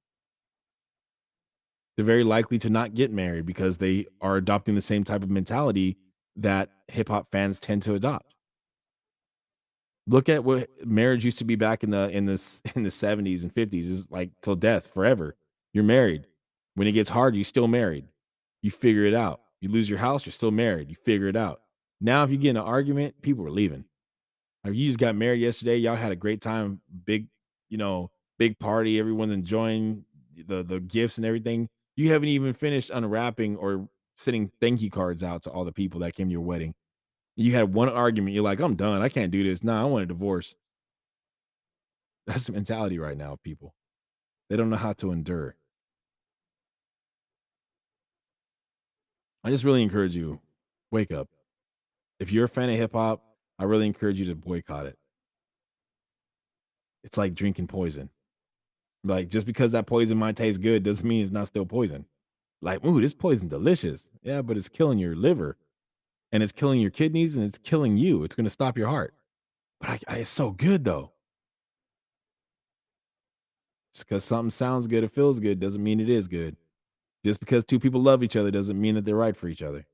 They're very likely to not get married because they are adopting the same type of mentality that hip hop fans tend to adopt. Look at what marriage used to be back in the 70s and 50s is like till death forever. You're married. When it gets hard, you still married. You figure it out. You lose your house, you're still married. You figure it out. Now, if you get in an argument, people are leaving. Or you just got married yesterday, y'all had a great time, big, you know, big party, everyone's enjoying the gifts and everything. You haven't even finished unwrapping or sending thank you cards out to all the people that came to your wedding. You had one argument, you're like, "I'm done. I can't do this. Nah, I want a divorce." That's the mentality right now, people. They don't know how to endure. I just really encourage you, wake up. If you're a fan of hip hop, I really encourage you to boycott it. It's like drinking poison. Like, just because that poison might taste good doesn't mean it's not still poison. Like, "Ooh, this poison delicious." Yeah, but it's killing your liver, and it's killing your kidneys, and it's killing you. It's gonna stop your heart. But it's so good, though. Just because something sounds good or feels good doesn't mean it is good. Just because 2 people love each other doesn't mean that they're right for each other.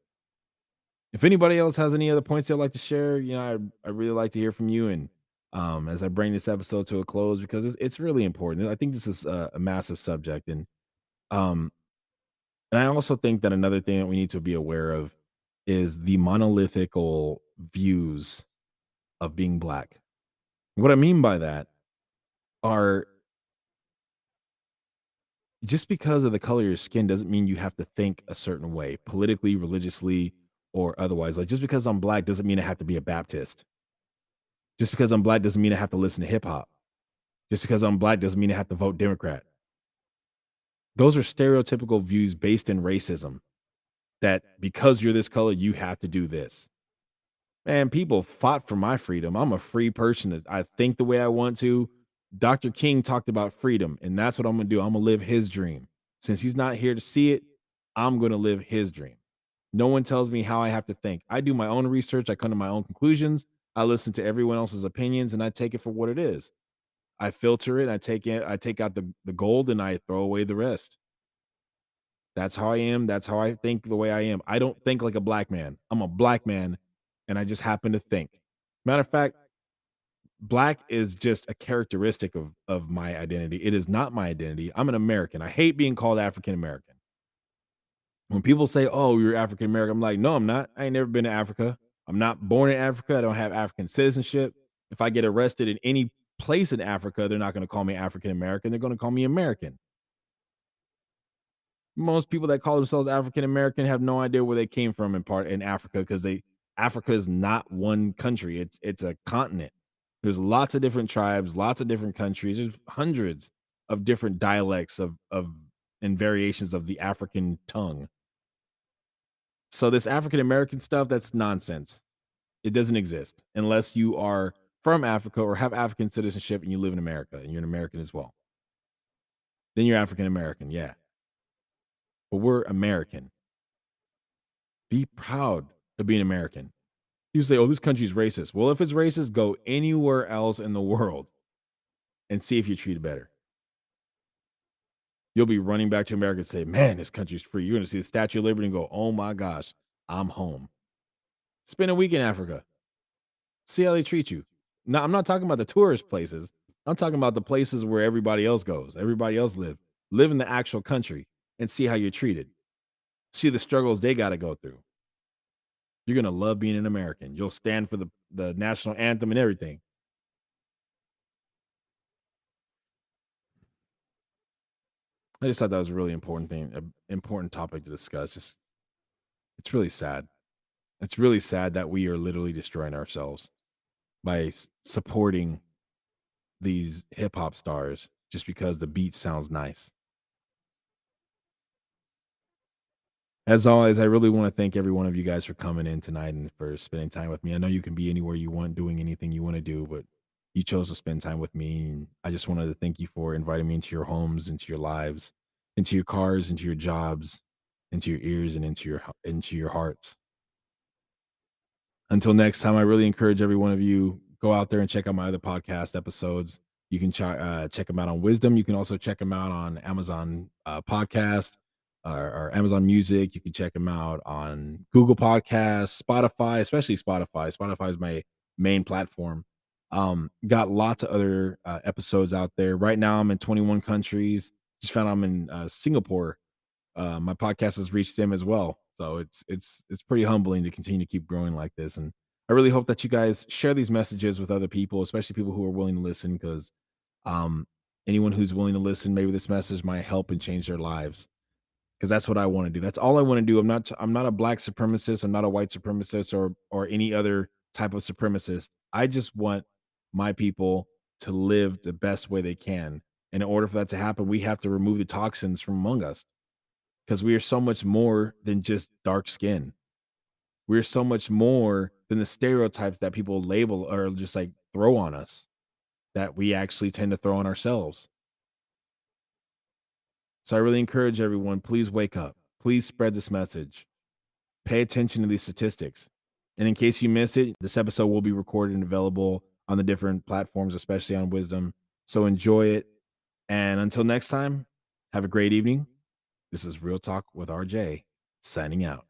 If anybody else has any other points they'd like to share, I really like to hear from you. And as I bring this episode to a close, because it's really important. I think this is a massive subject, um, and I also think that another thing that we need to be aware of is the monolithical views of being black. What I mean by that are just because of the color of your skin doesn't mean you have to think a certain way, politically, religiously, or otherwise. Like, just because I'm black doesn't mean I have to be a Baptist. Just because I'm black doesn't mean I have to listen to hip hop. Just because I'm black doesn't mean I have to vote Democrat. Those are stereotypical views based in racism, that because you're this color, you have to do this. Man, people fought for my freedom. I'm a free person. I think the way I want to. Dr. King talked about freedom, and that's what I'm going to do. I'm going to live his dream. Since he's not here to see it, I'm going to live his dream. No one tells me how I have to think. I do my own research. I come to my own conclusions. I listen to everyone else's opinions, and I take it for what it is. I filter it. I take out the gold, and I throw away the rest. That's how I am. That's how I think the way I am. I don't think like a black man. I'm a black man, and I just happen to think. Matter of fact, black is just a characteristic of my identity. It is not my identity. I'm an American. I hate being called African American. When people say, "Oh, you're African American," I'm like, "No, I'm not. I ain't never been to Africa. I'm not born in Africa. I don't have African citizenship. If I get arrested in any place in Africa, they're not going to call me African American. They're going to call me American." Most people that call themselves African American have no idea where they came from in Africa, because they Africa is not one country. It's a continent. There's lots of different tribes, lots of different countries. There's hundreds of different dialects of and variations of the African tongue. So this African American stuff, that's nonsense. It doesn't exist unless you are from Africa or have African citizenship and you live in America and you're an American as well. Then you're African American, yeah. But we're American. Be proud of being American. You say, "Oh, this country's racist." Well, if it's racist, go anywhere else in the world and see if you're treated better. You'll be running back to America and say, "Man, this country's free." You're going to see the Statue of Liberty and go, "Oh my gosh, I'm home." Spend a week in Africa. See how they treat you. Now, I'm not talking about the tourist places. I'm talking about the places where everybody else goes, everybody else live. Live in the actual country and see how you're treated. See the struggles they got to go through. You're going to love being an American. You'll stand for the national anthem and everything. I just thought that was a really important thing, an important topic to discuss. Just it's really sad. It's really sad that we are literally destroying ourselves by supporting these hip hop stars just because the beat sounds nice. As always, I really want to thank every one of you guys for coming in tonight and for spending time with me. I know you can be anywhere you want, doing anything you want to do, but you chose to spend time with me. And I just wanted to thank you for inviting me into your homes, into your lives, into your cars, into your jobs, into your ears, and into your hearts. Until next time, I really encourage every one of you go out there and check out my other podcast episodes. You can check them out on Wisdom. You can also check them out on Amazon Podcast or Amazon Music. You can check them out on Google Podcasts, Spotify, especially Spotify. Spotify is my main platform. Got lots of other episodes out there. Right now, I'm in 21 countries. Just found I'm in Singapore. My podcast has reached them as well. So it's pretty humbling to continue to keep growing like this. And I really hope that you guys share these messages with other people, especially people who are willing to listen, because um, anyone who's willing to listen, maybe this message might help and change their lives. Because that's what I want to do. That's all I want to do. I'm not a black supremacist. I'm not a white supremacist or any other type of supremacist. I just want my people to live the best way they can. And in order for that to happen, we have to remove the toxins from among us because we are so much more than just dark skin. We're so much more than the stereotypes that people label or just like throw on us that we actually tend to throw on ourselves. So I really encourage everyone, please wake up. Please spread this message. Pay attention to these statistics. And in case you missed it, this episode will be recorded and available on the different platforms, especially on Wisdom. So enjoy it. And until next time, have a great evening. This is Real Talk with RJ, signing out.